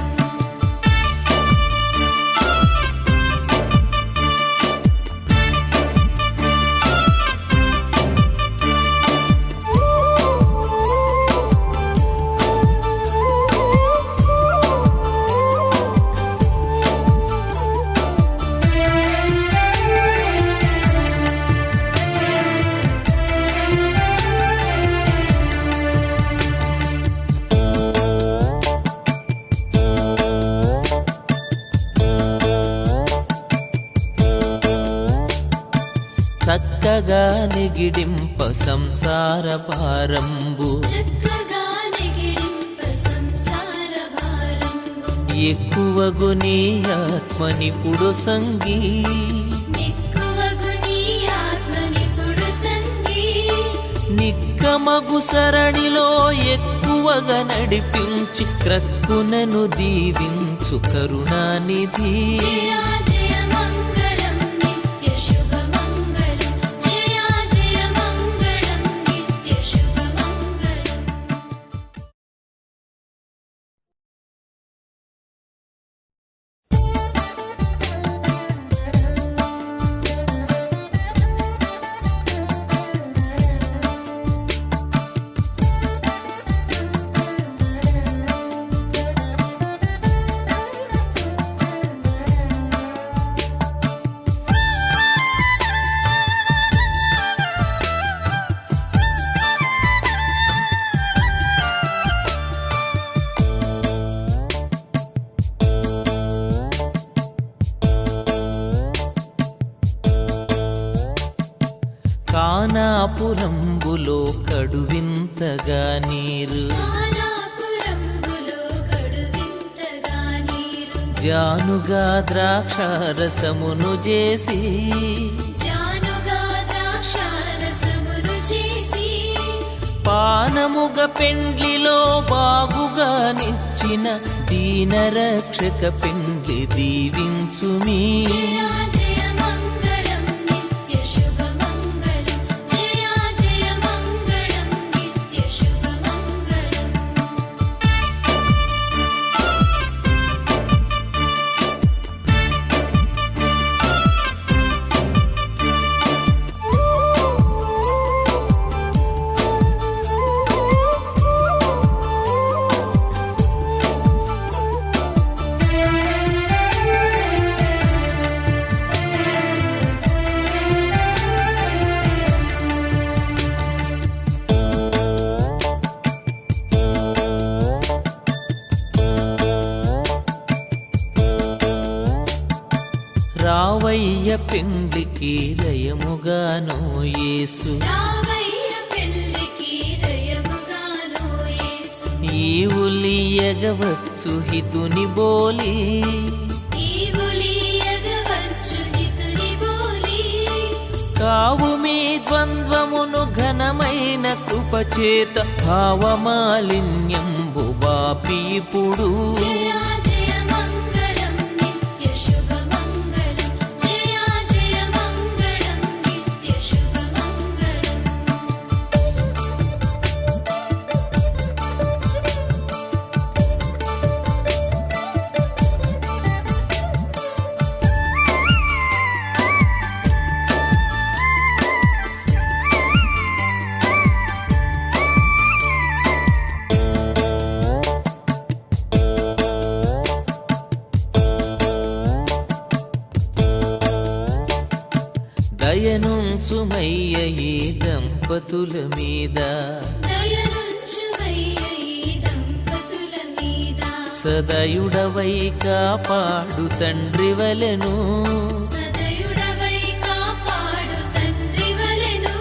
చక్కగా నెగిడింప సంసార భారంబు చక్కగా నెగిడింప సంసార భారంబు ఎక్కువగు నీ ఆత్మనిపుడు సంగీ నిక్కువగు నీ ఆత్మనిపుడు సంగీ నిక్కమగు సరణిలో ఎక్కువగా నడిపించి క్రక్కునను దీవించు కరుణానిధి జయ జయ మంగళం నిత్య శుభ మంగళం జయ జయ మంగళం నిత్య శుభ మంగళం కానాపురంబులో కడువింతగా నీరు కానాపురంబులో కడువింతగా నీరు జానుగా ద్రాక్షారసమును చేసి జానుగా ద్రాక్షారసమును చేసి పానముగ పెండ్లిలో బాగుగా నిచ్చిన దీనరక్షక పెండ్లి దీవించుమీ జయ జయ మంగళం నిత్య శుభ మంగళం జయ జయ మంగళం నిత్య శుభ మంగళం రావయ్య పెండ్లికి లయముగానో యేసు రావయ్య పెళ్ళికి దయముగానో యేసు ఈవులియగవచ్చు హితుని బోలి ఈవులీయగవచ్చు హితుని బోలి కావు మీ ద్వంద్వమును ఘనమైన కృపచేత భావమాలిన్యంబు బాపిప్పుడు జయ జయ మంగళం నిత్య శుభ మంగళం జయ జయ మంగళం నిత్య శుభ మంగళం దయనుంచుమయ్య ఈ దంపతుల మీద దయనుంచుమయ్య ఈ దంపతుల మీద సదయుడవై కాపాడు తండ్రి వలెను సదయుడవై కాపాడు తండ్రి వలెను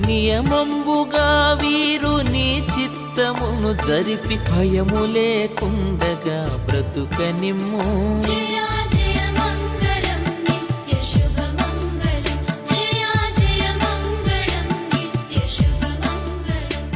నియమంబుగా వీరు నీ చిత్త చిత్తమును జరిపి భయము లేకుండగా బ్రతుకనిమ్ము జయ జయ మంగళం నిత్య శుభ మంగళం జయ జయ మంగళం నిత్య శుభ మంగళం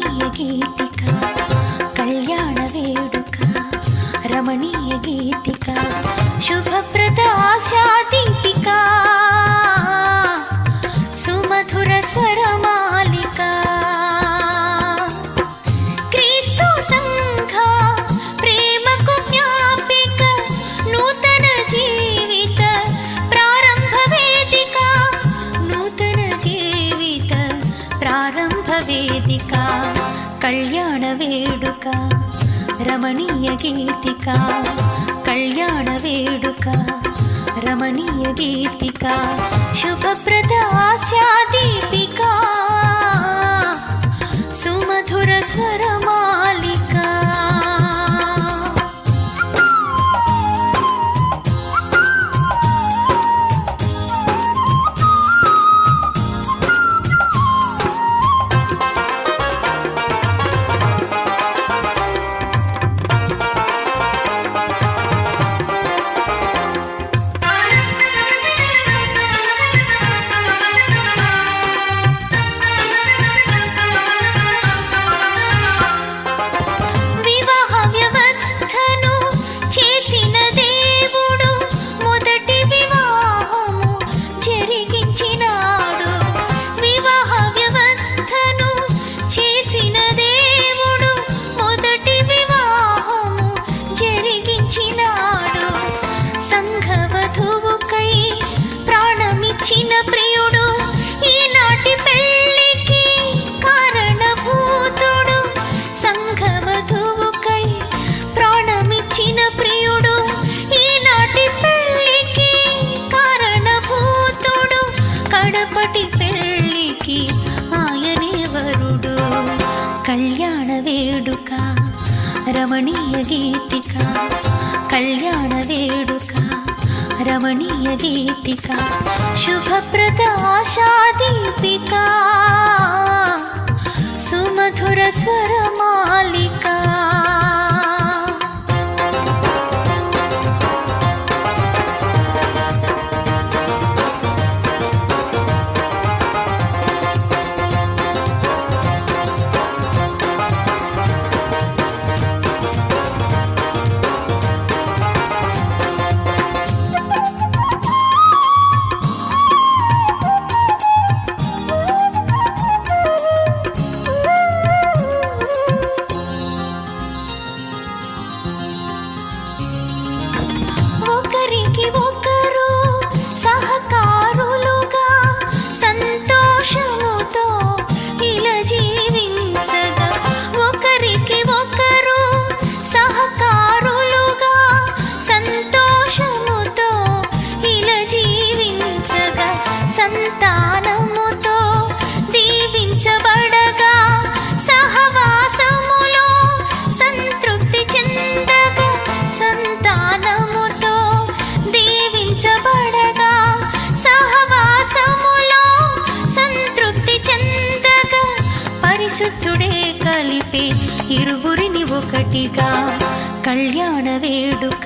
రమణీయ గీతిక కళ్యాణ వేడుక రమణీయ గీతిక శుభప్రద ఆశా దీపిక సుమధుర స్వరమాలిక క్రీస్తు సంఘ ప్రేమకు జ్ఞాపిక నూతన జీవిత ప్రారంభ వేదిక నూతన జీవిత ప్రారంభ వేదిక కళ్యాణ వేడుక రమణీయ గీతిక కళ్యాణ వేడుక రమణీయ గీతిక శుభప్రద ఆశా దీపిక సుమధుర స్వరమాలిక వివాహ వ్యవస్థను చేసిన దేవుడు మొదటి వివాహము జరిగించినాడు వివాహ వ్యవస్థను చేసిన దేవుడు మొదటి వివాహము జరిగించినాడు సంఘవధువుకై ప్రాణమిచ్చిన ప్రియుడు ఈనాటి పెళ్ళికి కారణభూతుడు సంఘవధువుకై ప్రాణమిచ్చిన ప్రియుడు ఈనాటి పెళ్ళికి కారణభూతుడు కడపటి పెళ్ళికి ఆయనే వరుడు కళ్యాణ వేడుక రమణీయ గీతిక కళ్యాణ వేడుక రమణీయ గీతిక శుభప్రద ఆశా దీపిక సుమధుర స్వరమాలిక ఒకరికి ఒకరు సహకారులుగా సంతోషముతో ఇలా జీవించగా ఒకరికి ఒకరు సహకారులుగా సంతోషముతో ఇలా జీవించగా సంతానముతో దీవించబడగా సహవాసములో సంతృప్తి చెందగా సంతానముతో దీవించబడగా సహవాసములో సంతృప్తి చెందగా పరిశుద్ధుడే కలిపే ఇరువురిని ఒకటిగా కళ్యాణ వేడుక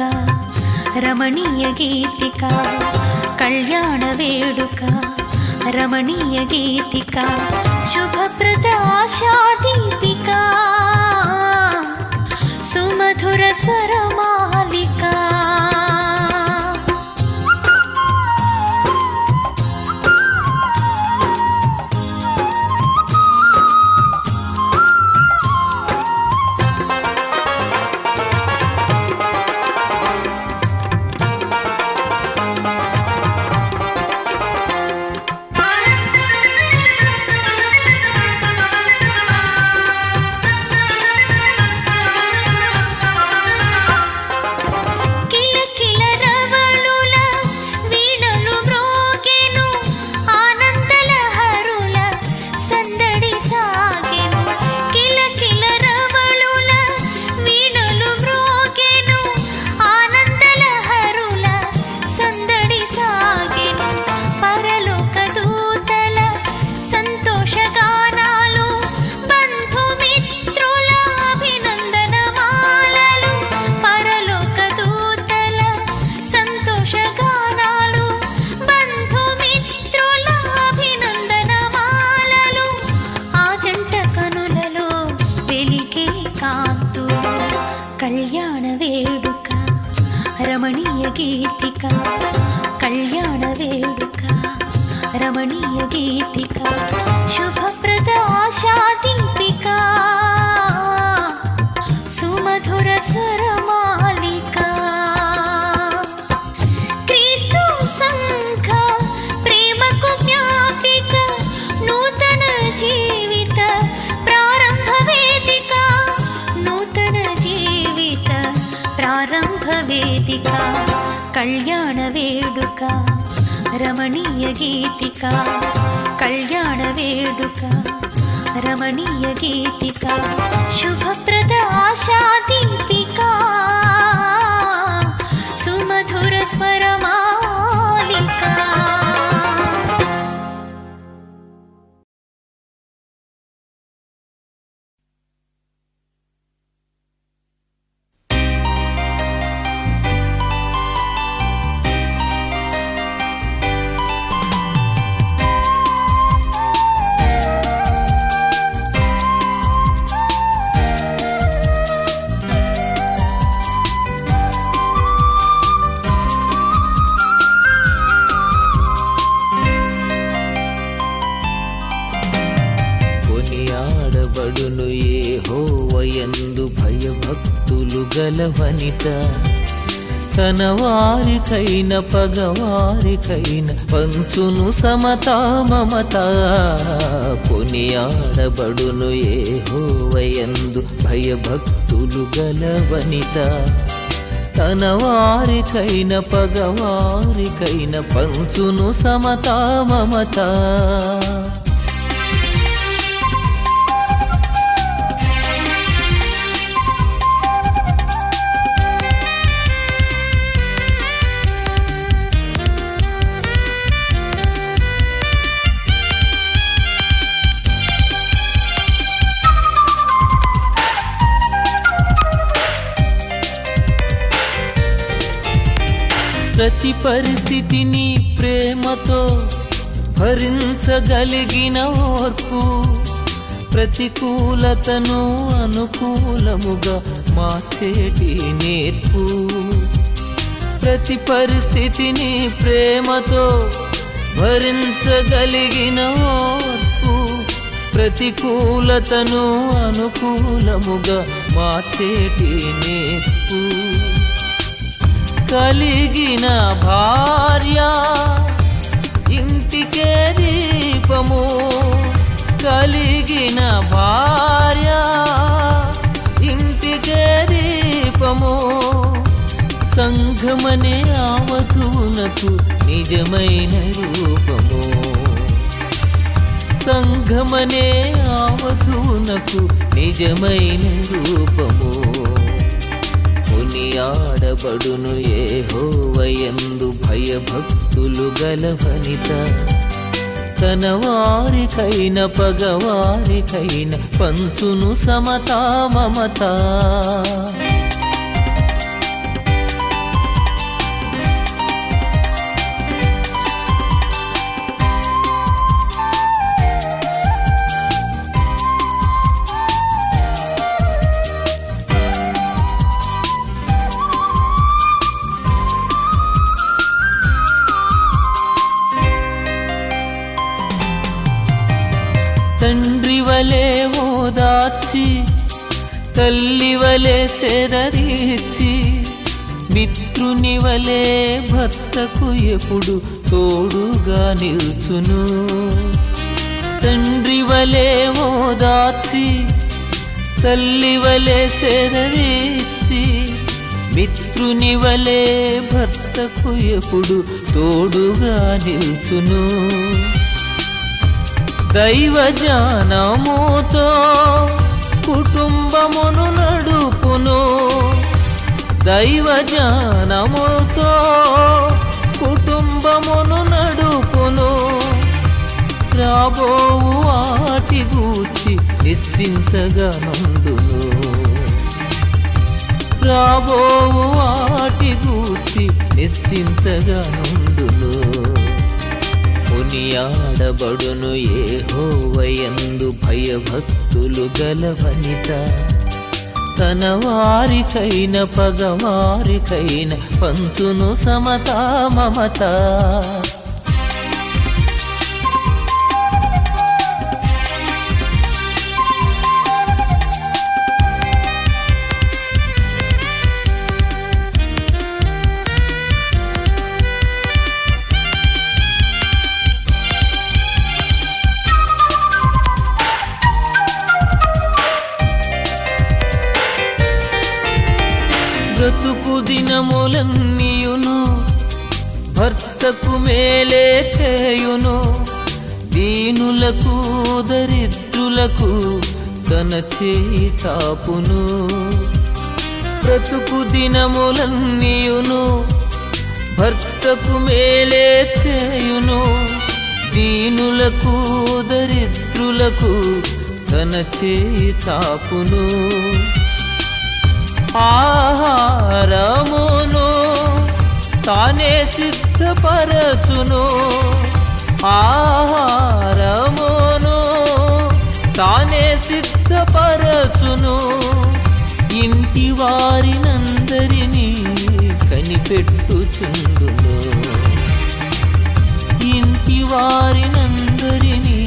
రమణీయ గీతిక కళ్యాణ వేడుక రమణీయ గీతిక శుభప్రద ఆశా దీపిక సుమధుర స్వరమాలిక గీతిక కళ్యాణ వేడుక రమణీయ గీతిక శుభప్రద ఆశా దీపిక సుమధుర స్వరమాలిక క్రీస్తు సంఘ ప్రేమకు జ్ఞాపిక నూతన జీవిత ప్రారంభ వేదిక నూతన జీవిత ప్రారంభ వేదిక కళ్యాణ వేడుక రమణీయ గీతిక కళ్యాణ వేడుక రమణీయ గీతిక శుభప్రద ఆశా దీపిక సుమధుర స్వరమాలిక. కొనియాడబడును యెహోవాయందు భయభక్తులు గల వనిత తన వారికైన పగవారికైన పంచును సమతా మమత కొనియాడబడును యెహోవాయందు భయభక్తులు గల వనిత తన వారికైన పగవారికైన పంచును సమతా మమత ప్రతి పరిస్థితిని ప్రేమతో భరించగలిగిన ఓర్పు ప్రతికూలతను అనుకూలముగా మార్చేటి నేర్పు ప్రతి పరిస్థితిని ప్రేమతో భరించగలిగిన ఓర్పు ప్రతికూలతను అనుకూలముగా మార్చేటి నేర్పు కలిగిన భార్య ఇంటికే దీపము కలిగిన భార్య ఇంటికే దీపము సంఘమనే ఆవధువునకు నిజమైన రూపము సంఘమనే ఆవధువునకు నిజమైన రూపము కొనియాడబడును యెహోవాయందు భయభక్తులు గల వనిత తన వారికైన పగవారికైన పంచును సమతా మమత తండ్రి వలె ఓదార్చి తల్లి వలె శరదీర్చి మిత్రుని వలె భర్తకు ఎప్పుడు తోడుగా నిల్చును తండ్రి వలె ఓదార్చి తల్లి వలె శరదీర్చి మిత్రుని వలె భర్తకు ఎప్పుడు తోడుగా నిల్చును దైవ జ్ఞానముతో కుటుంబమును నడుపును దైవ జ్ఞానముతో కుటుంబమును నడుపును రాబోవు వాటి గూర్చి నిశ్చింతగా నుండును రాబోవు వాటి గూర్చి నిశ్చింతగా నుండును కొనియాడబడును యెహోవాయందు భయభక్తులు గల వనిత తన వారికైన పగవారికైన పంచును సమతా మమత. బ్రతుకు దినములన్నీయును భర్తకు మేలే చేయును, దీనులకు దరిద్రులకు తన చేయి చాపును. బ్రతుకు దినములన్నీయును భర్తకు మేలే చేయును, దీనులకు దరిద్రులకు తన చేయి చాపును. ఆహారమును తానే సిద్ధపరచును, ఆహారమును తానే సిద్ధపరచును, ఇంటి వారినందరినీ కనిపెట్టుచుండును, ఇంటి వారినందరినీ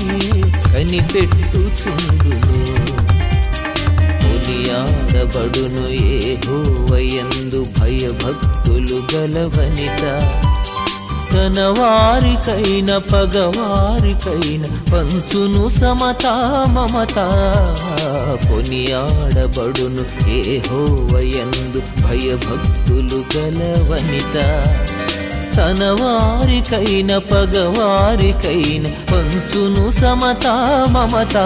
కనిపెట్టుచుండును. కొనియాడబడును యెహోవాయందు భయభక్తులు గల వనిత, తన వారికైన పగవారికైన పంచును సమతా మమత. కొనియాడబడును యెహోవాయందు భయభక్తులు గల వనిత, తన వారికైన పగవారికైన పంచును సమతా మమత.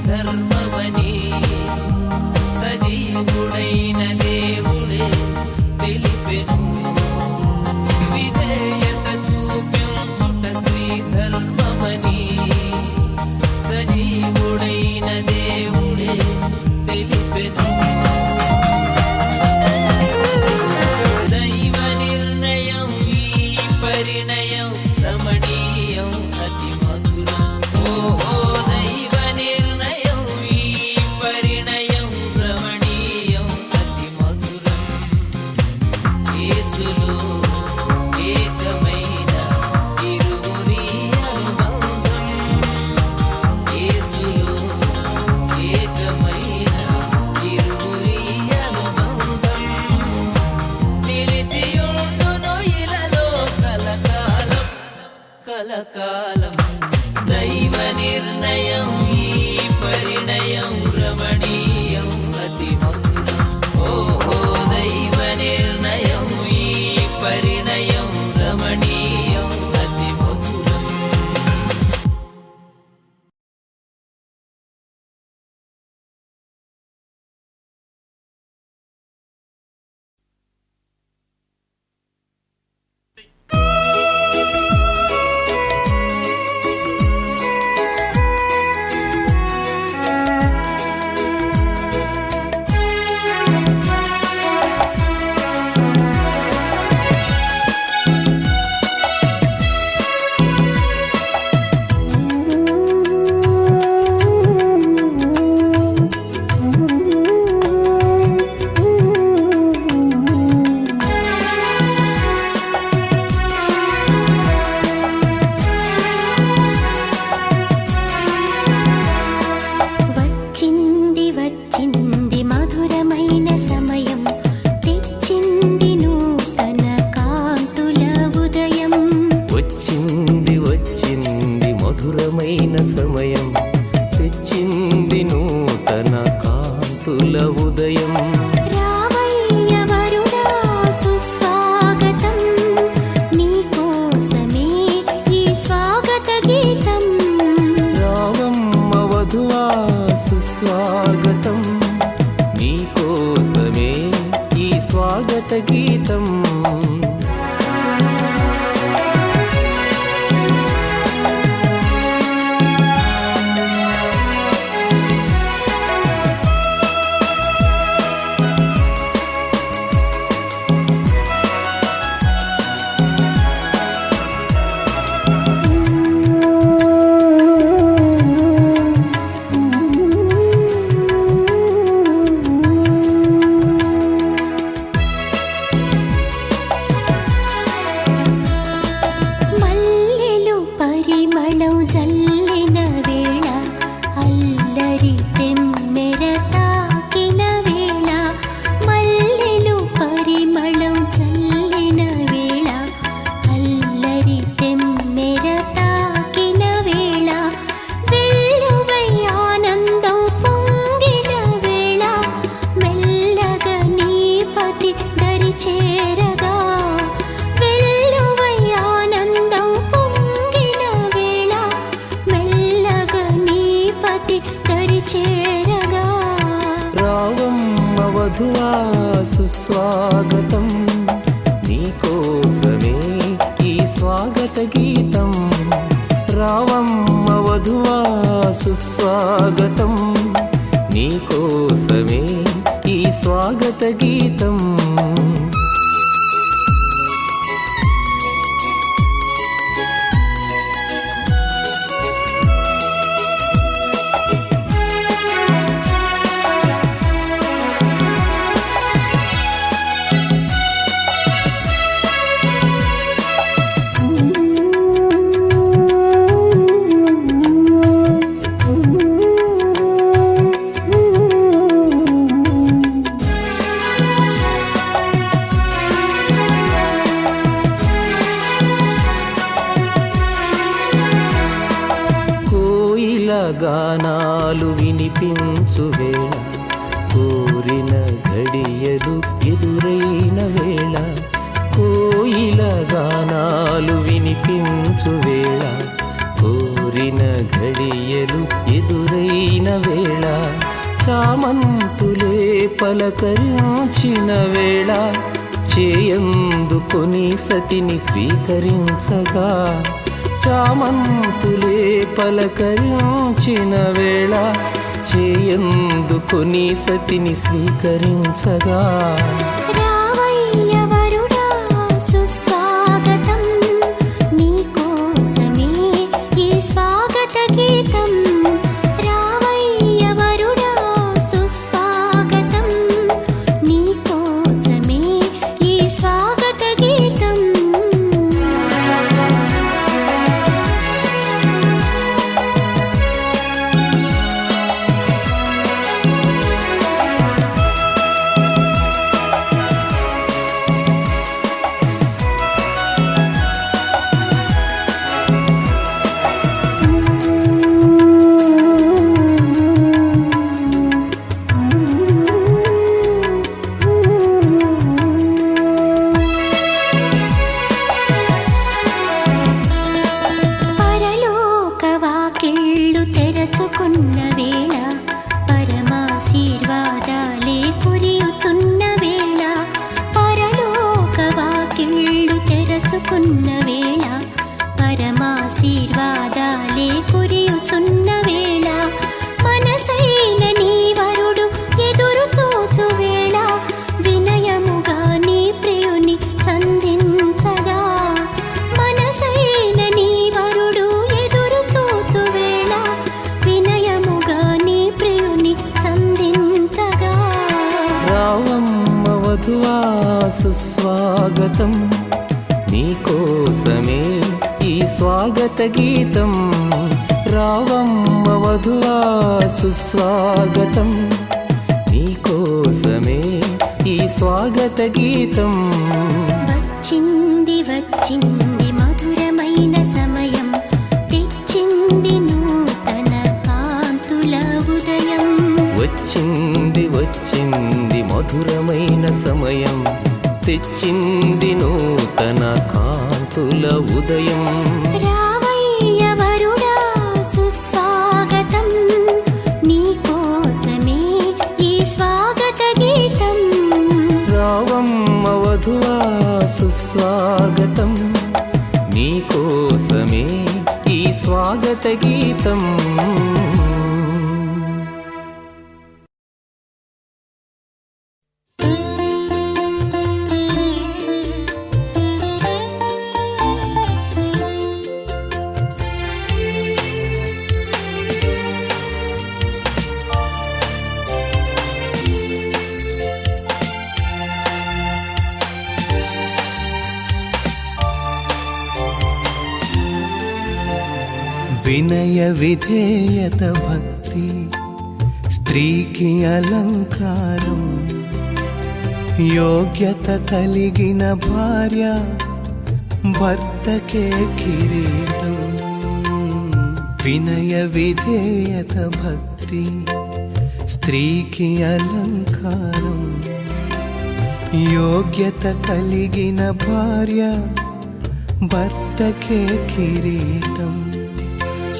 ధర్మమని సజీవుడైన దేవుడే తెలిపెను విధేయత చూపించుట శ్రీ ధర్మమని సజీవుడైన దేవుడే తెలిపెను దైవ నిర్ణయం ఈ పరిణయం రమణీయం అతి మధురం ఓహో దైవ నిర్ణయం ఈ పరిణయం రమణీయం అతి మధురం యేసులో ఏకమైన ఇరువురి అనుబంధం యేసులో ఏకమైన ఇరువురి అనుబంధం నిలిచియుండును ఇలలో కలకాలం కలకాలం దైవ నిర్ణయం ఈ పరిణయం రమణీయం అతి మధురం ఓహో దైవ నిర్ణయం ఈ పరిణయం రమణీయం అతి మధురం వచ్చింది వచ్చింది మధురమైన సమయం తెచ్చింది నూతన కాంతుల ఉదయం వచ్చింది వచ్చింది మధురమైన సమయం తెచ్చింది నూతన కాంతుల ఉదయం రావయ్య వరుడా సుస్వాగతం నీకోసమే ఈ స్వాగత గీతం రావమ్మ వధువా సుస్వాగతం నీకోసమే ఈ స్వాగత గీతం మల్లెలు పరిమళం జల్లిన వేళ అల్లరి తెమ్మెర తాకిన వేళ మల్లెలు పరిమళం జల్లిన వేళ అల్లరి తెమ్మెర తాకిన వేళ వెల్లువై ఆనందం పొంగిన వేళ మెల్లగా నీ పతి దరి చేరగా వెల్లువై ఆనందం పొంగిన వేళ మెల్లగా నీ పతి దరి చేరగా రావమ్మ వధువా సుస్వాగతం నీకోసమే ఈ స్వాగత గీతం రావమ్మ వధువా సుస్వాగతం నీకోసమే ఈ స్వాగత గీతం గానాలు వినిపించు వేళ కోరిన ఘడియలు ఎదురైన వేళ కోయిల గానాలు వినిపించు వేళ కోరిన ఘడియలు ఎదురైన వేళ చామంతులే పలకరించిన వేళ చేయందుకొని సతిని స్వీకరించగా చామంతులే పలకరించిన వేళ చేయందుకొని సతిని స్వీకరించగా రావయ్య వరుడా సుస్వాగతం నీకోసమే ఈ స్వాగత గీతం రావయ్య వరుడా సుస్వాగతం నీకోసమే ఈ స్వాగత గీతం పరలోక వాకిళ్ళు తెరచుకున్న వేళ పరమాశీర్వాదాలే కురియుచున్న వేళ పరలోక వాకిళ్ళు తెరచుకున్న వేళ పరమాశీర్వాదాలే కురియుచున్న వేళ మనసైన నీ వరుడు ఎదురు చూచు వేళ వినయముగా నీ ప్రియుని సంధించగా మనసైన నీ వరుడు ఎదురు చూచు వేళ వినయముగా నీ ప్రియుని సంధించగా రావమ్మ వధువా సుస్వాగతం నీకోసమే ఈ స్వాగత గీతం రావమ్మ వధువా సుస్వాగతం నీకోసమే ఈ స్వాగత గీతం వచ్చింది వచ్చింది మధురమైన సమయం తెచ్చింది నూతన కాంతుల ఉదయం వచ్చింది వచ్చింది మధురమైన సమయం తెచ్చింది నూతన కాంతుల ఉదయం రావయ్య వరుడా సుస్వాగతం నీకోసమే ఈ స్వాగత గీతం రావమ్మ వధువా సుస్వాగతం నీకోసమే ఈ స్వాగత గీతం వినయ విధేయత భక్తి స్త్రీకి అలంకారం యోగ్యత కలిగిన భార్య భర్తకే కిరీటం వినయ విధేయత భక్తి స్త్రీకి అలంకారం యోగ్యత కలిగిన భార్య భర్తకే కిరీటం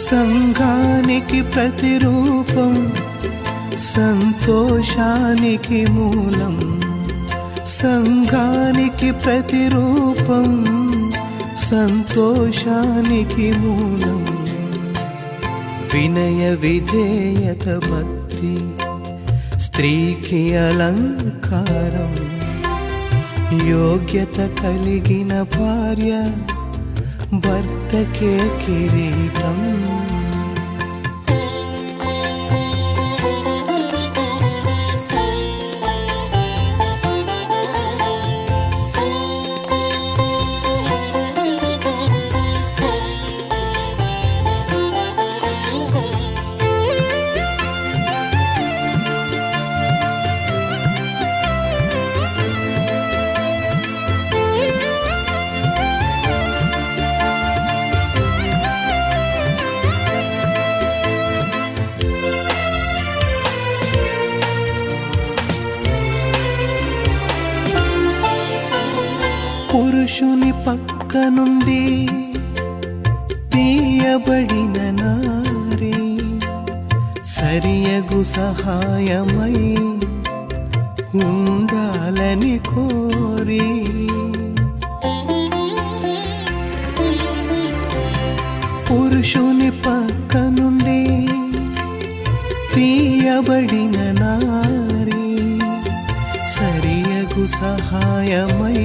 సంఘానికి ప్రతిరూపం సంతోషానికి మూలం సంఘానికి ప్రతిరూపం సంతోషానికి మూలం వినయ విధేయత భక్తి స్త్రీకి అలంకారం యోగ్యత కలిగిన భార్య భర్తకే కిరీటం పురుషుని పక్క నుండి తీయబడిన నారీ సరి సరియగు సహాయమై ఉండాలని కోరి పురుషుని పక్క నుండి తీయబడిన నారి సరియగు సహాయమై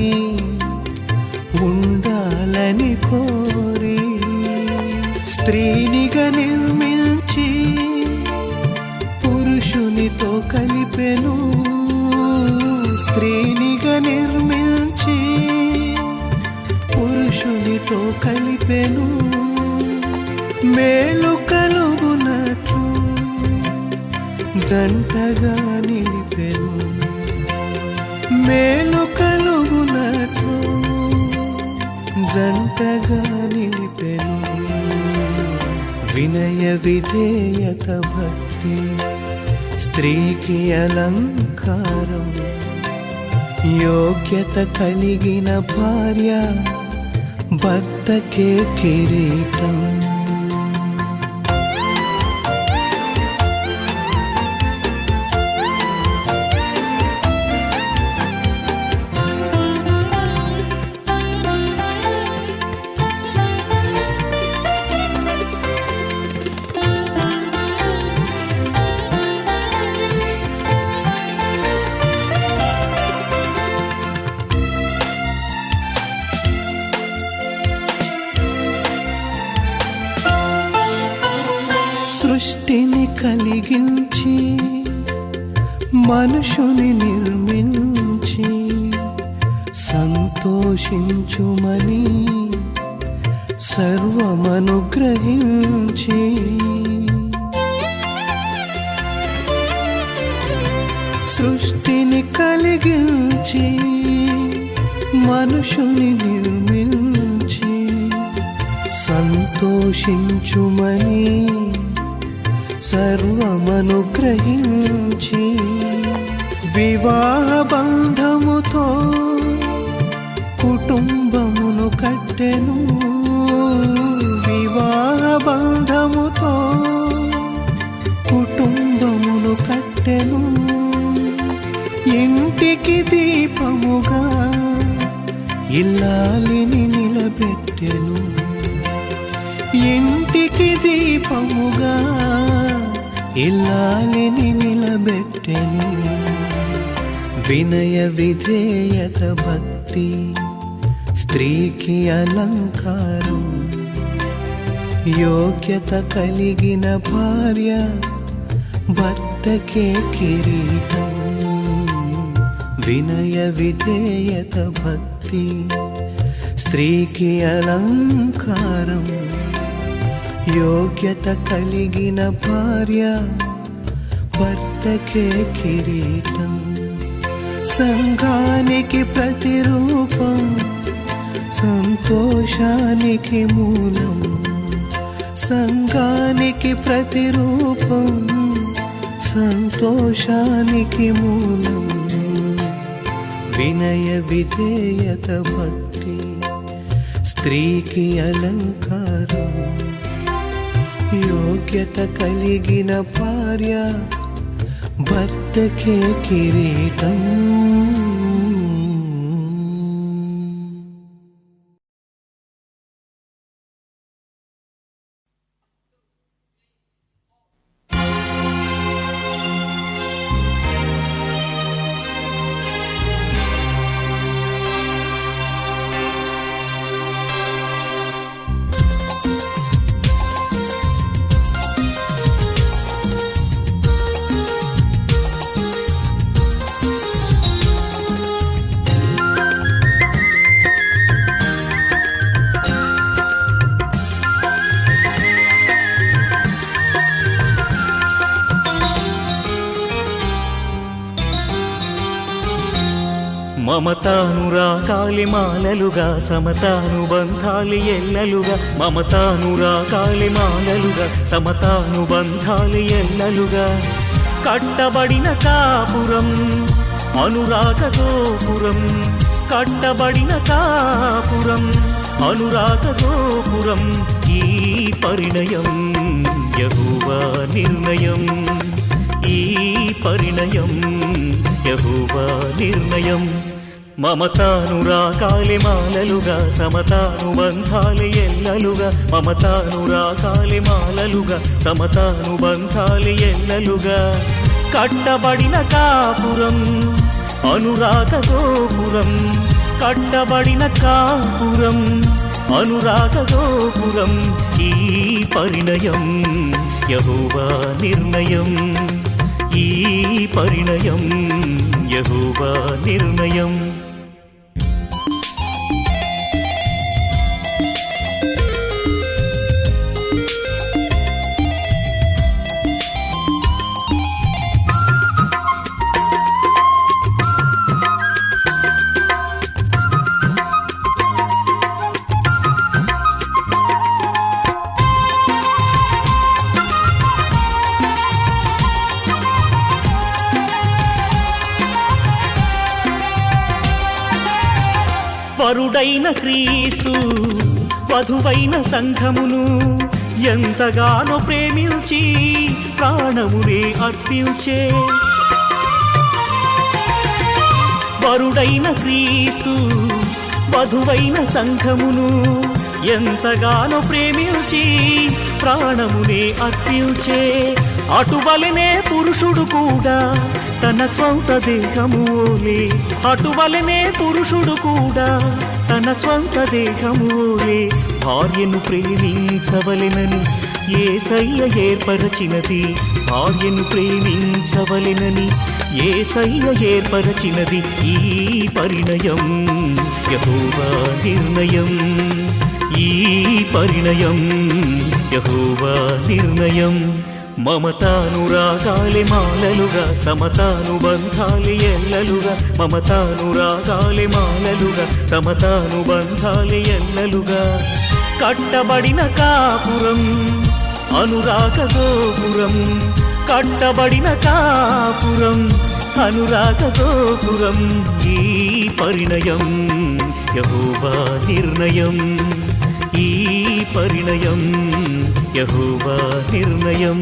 ఉండాలని కోరి స్త్రీనిగా నిర్మించి పురుషునితో కలిపెను స్త్రీనిగా నిర్మించి పురుషునితో కలిపెను మేలు కలుగునట్లు జంటగా నిలిపెను మేలు కలుగునట్లు జంటగా నిలిపెను వినయ విధేయత భక్తి స్త్రీకి అలంకారం యోగ్యత కలిగిన భార్య భర్తకే కిరీటం సృష్టిని కలిగించి మనుషుని నిర్మించి సంతోషించుమని సర్వమనుగ్రహించి సృష్టిని కలిగించి మనుషుని నిర్మించి సంతోషించుమని సర్వమనుగ్రహించి వివాహ బంధముతో కుటుంబమును కట్టెను వివాహ బంధముతో కుటుంబమును కట్టెను ఇంటికి దీపముగా ఇల్లాలిని నిలబెట్టెను ఇంటికి దీపముగా ఇల్లాలిని నిలబెట్టెను వినయ విధేయత భక్తి స్త్రీకి అలంకారం యోగ్యత కలిగిన భార్య భర్తకే కిరీటం వినయ విధేయత భక్తి స్త్రీకి అలంకారం యోగ్యత కలిగిన భార్య భర్తకే కిరీటం సంఘానికి ప్రతిరూపం సంతోషానికి మూలం సంఘానికి ప్రతిరూపం సంతోషానికి మూలం వినయ విధేయత భక్తి స్త్రీకి అలంకారం యోగ్యత కలిగిన భార్య భర్తకే కిరీటం మమతానురాగాలి మాలలుగా సమతానుబంధాలి ఎల్లలుగా మమతానురాగాలి మాలలుగా సమతానుబంధాలి ఎల్లలుగా కట్టబడిన కాపురం అనురాగ గోపురం కట్టబడిన కాపురం అనురాగ గోపురం ఈ పరిణయం యెహోవా నిర్ణయం పరిణయం యెహోవా నిర్ణయం. మమతానురాగాలే మాలలుగా సమతానుబంధాలే ఎల్లలుగా, మమతానురాగాలే మాలలుగా సమతానుబంధాలే ఎల్లలుగా. కట్టబడిన కాపురం అనురాగ గోపురం, కట్టబడిన కాపురం అనురాగ గోపురం. ఈ పరిణయం యెహోవా నిర్ణయం, ఈ పరిణయం యెహోవా నిర్ణయం. వరుడైన క్రీస్తు వధువైన సంఘమును ఎంతగానో ప్రేమించి ప్రాణమునే అర్పించే. వరుడైన క్రీస్తు వధువైన సంఘమును ఎంతగానో ప్రేమించి ప్రాణమునే అర్పించే. అటువలనే పురుషుడు కూడా తన స్వంత దేహములే, అటువలనే పురుషుడు కూడా తన స్వంత దేహములే భార్యను ప్రేమించవలెనని యేసయ్య ఏర్పరచినది, భార్యను ప్రేమించవలెనని యేసయ్య ఏర్పరచినది. ఈ పరిణయం యెహోవా నిర్ణయం, ఈ పరిణయం యెహోవా నిర్ణయం. మమతానురాగాలే మాలలుగా సమతానుబంధాలే ఎల్లలుగా, మమతానురాగాలే మాలలుగా సమతానుబంధాలే ఎల్లలుగా. కట్టబడిన కాపురం అనురాగ గోపురం, కట్టబడిన కాపురం అనురాగ గోపురం. ఈ పరిణయం యెహోవా నిర్ణయం, ఈ పరిణయం యెహోవా నిర్ణయం.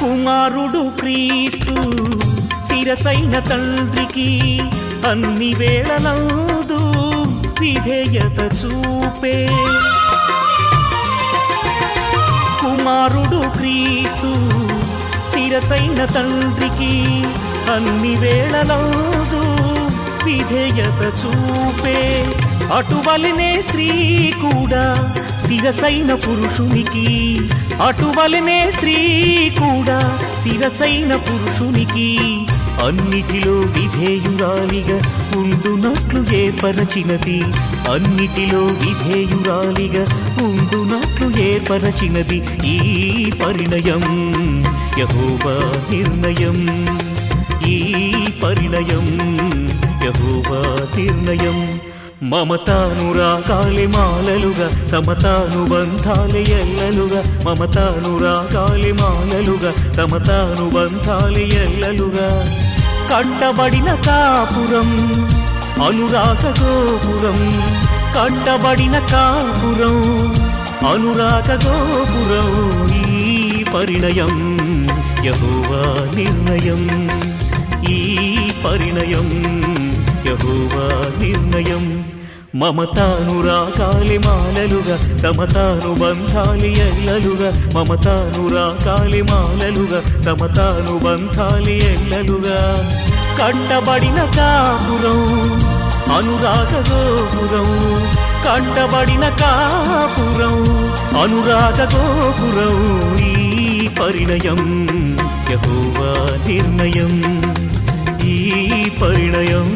కుమారుడు క్రీస్తు శిరసైన తండ్రికి అన్ని వేళలందు విధేయత చూపే. కుమారుడు క్రీస్తు శిరసైన తండ్రికి అన్ని వేళలందు విధేయత చూపే. అటువలనే స్త్రీ కూడా శిరసైన పురుషునికి, అటువలనే స్త్రీ కూడా శిరసైన పురుషునికి అన్నిటిలో విధేయురాలిగా ఉండునట్లు ఏర్పరచినది, అన్నిటిలో విధేయురాలిగా ఉండునట్లు ఏర్పరచినది. ఈ పరిణయం యెహోవా నిర్ణయం, ఈ పరిణయం యెహోవా నిర్ణయం. మమతానురాగాలే మాలలుగా సమతానుబంధాలే ఎల్లలుగా, మమతానురాగాలే మాలలుగా సమతానుబంధాలే ఎల్లలుగా. కట్టబడిన కాపురం అనురాగ గోపురం, కట్టబడిన కాపురం అనురాగ గోపురం. ఈ పరిణయం యెహోవా నిర్ణయం, ఈ పరిణయం యెహోవా నిర్ణయం. మమతానురాగాలే మాలలుగా సమతానుబంధాలే ఎల్లలుగా, మమతానురాగాలే మాలలుగా సమతానుబంధాలే ఎల్లలుగా. కట్టబడిన కాపురం అనురాగ గోపురం, కట్టబడిన కాపురం అనురాగ గోపురం. ఈ పరిణయం యెహోవా నిర్ణయం, ఈ పరిణయం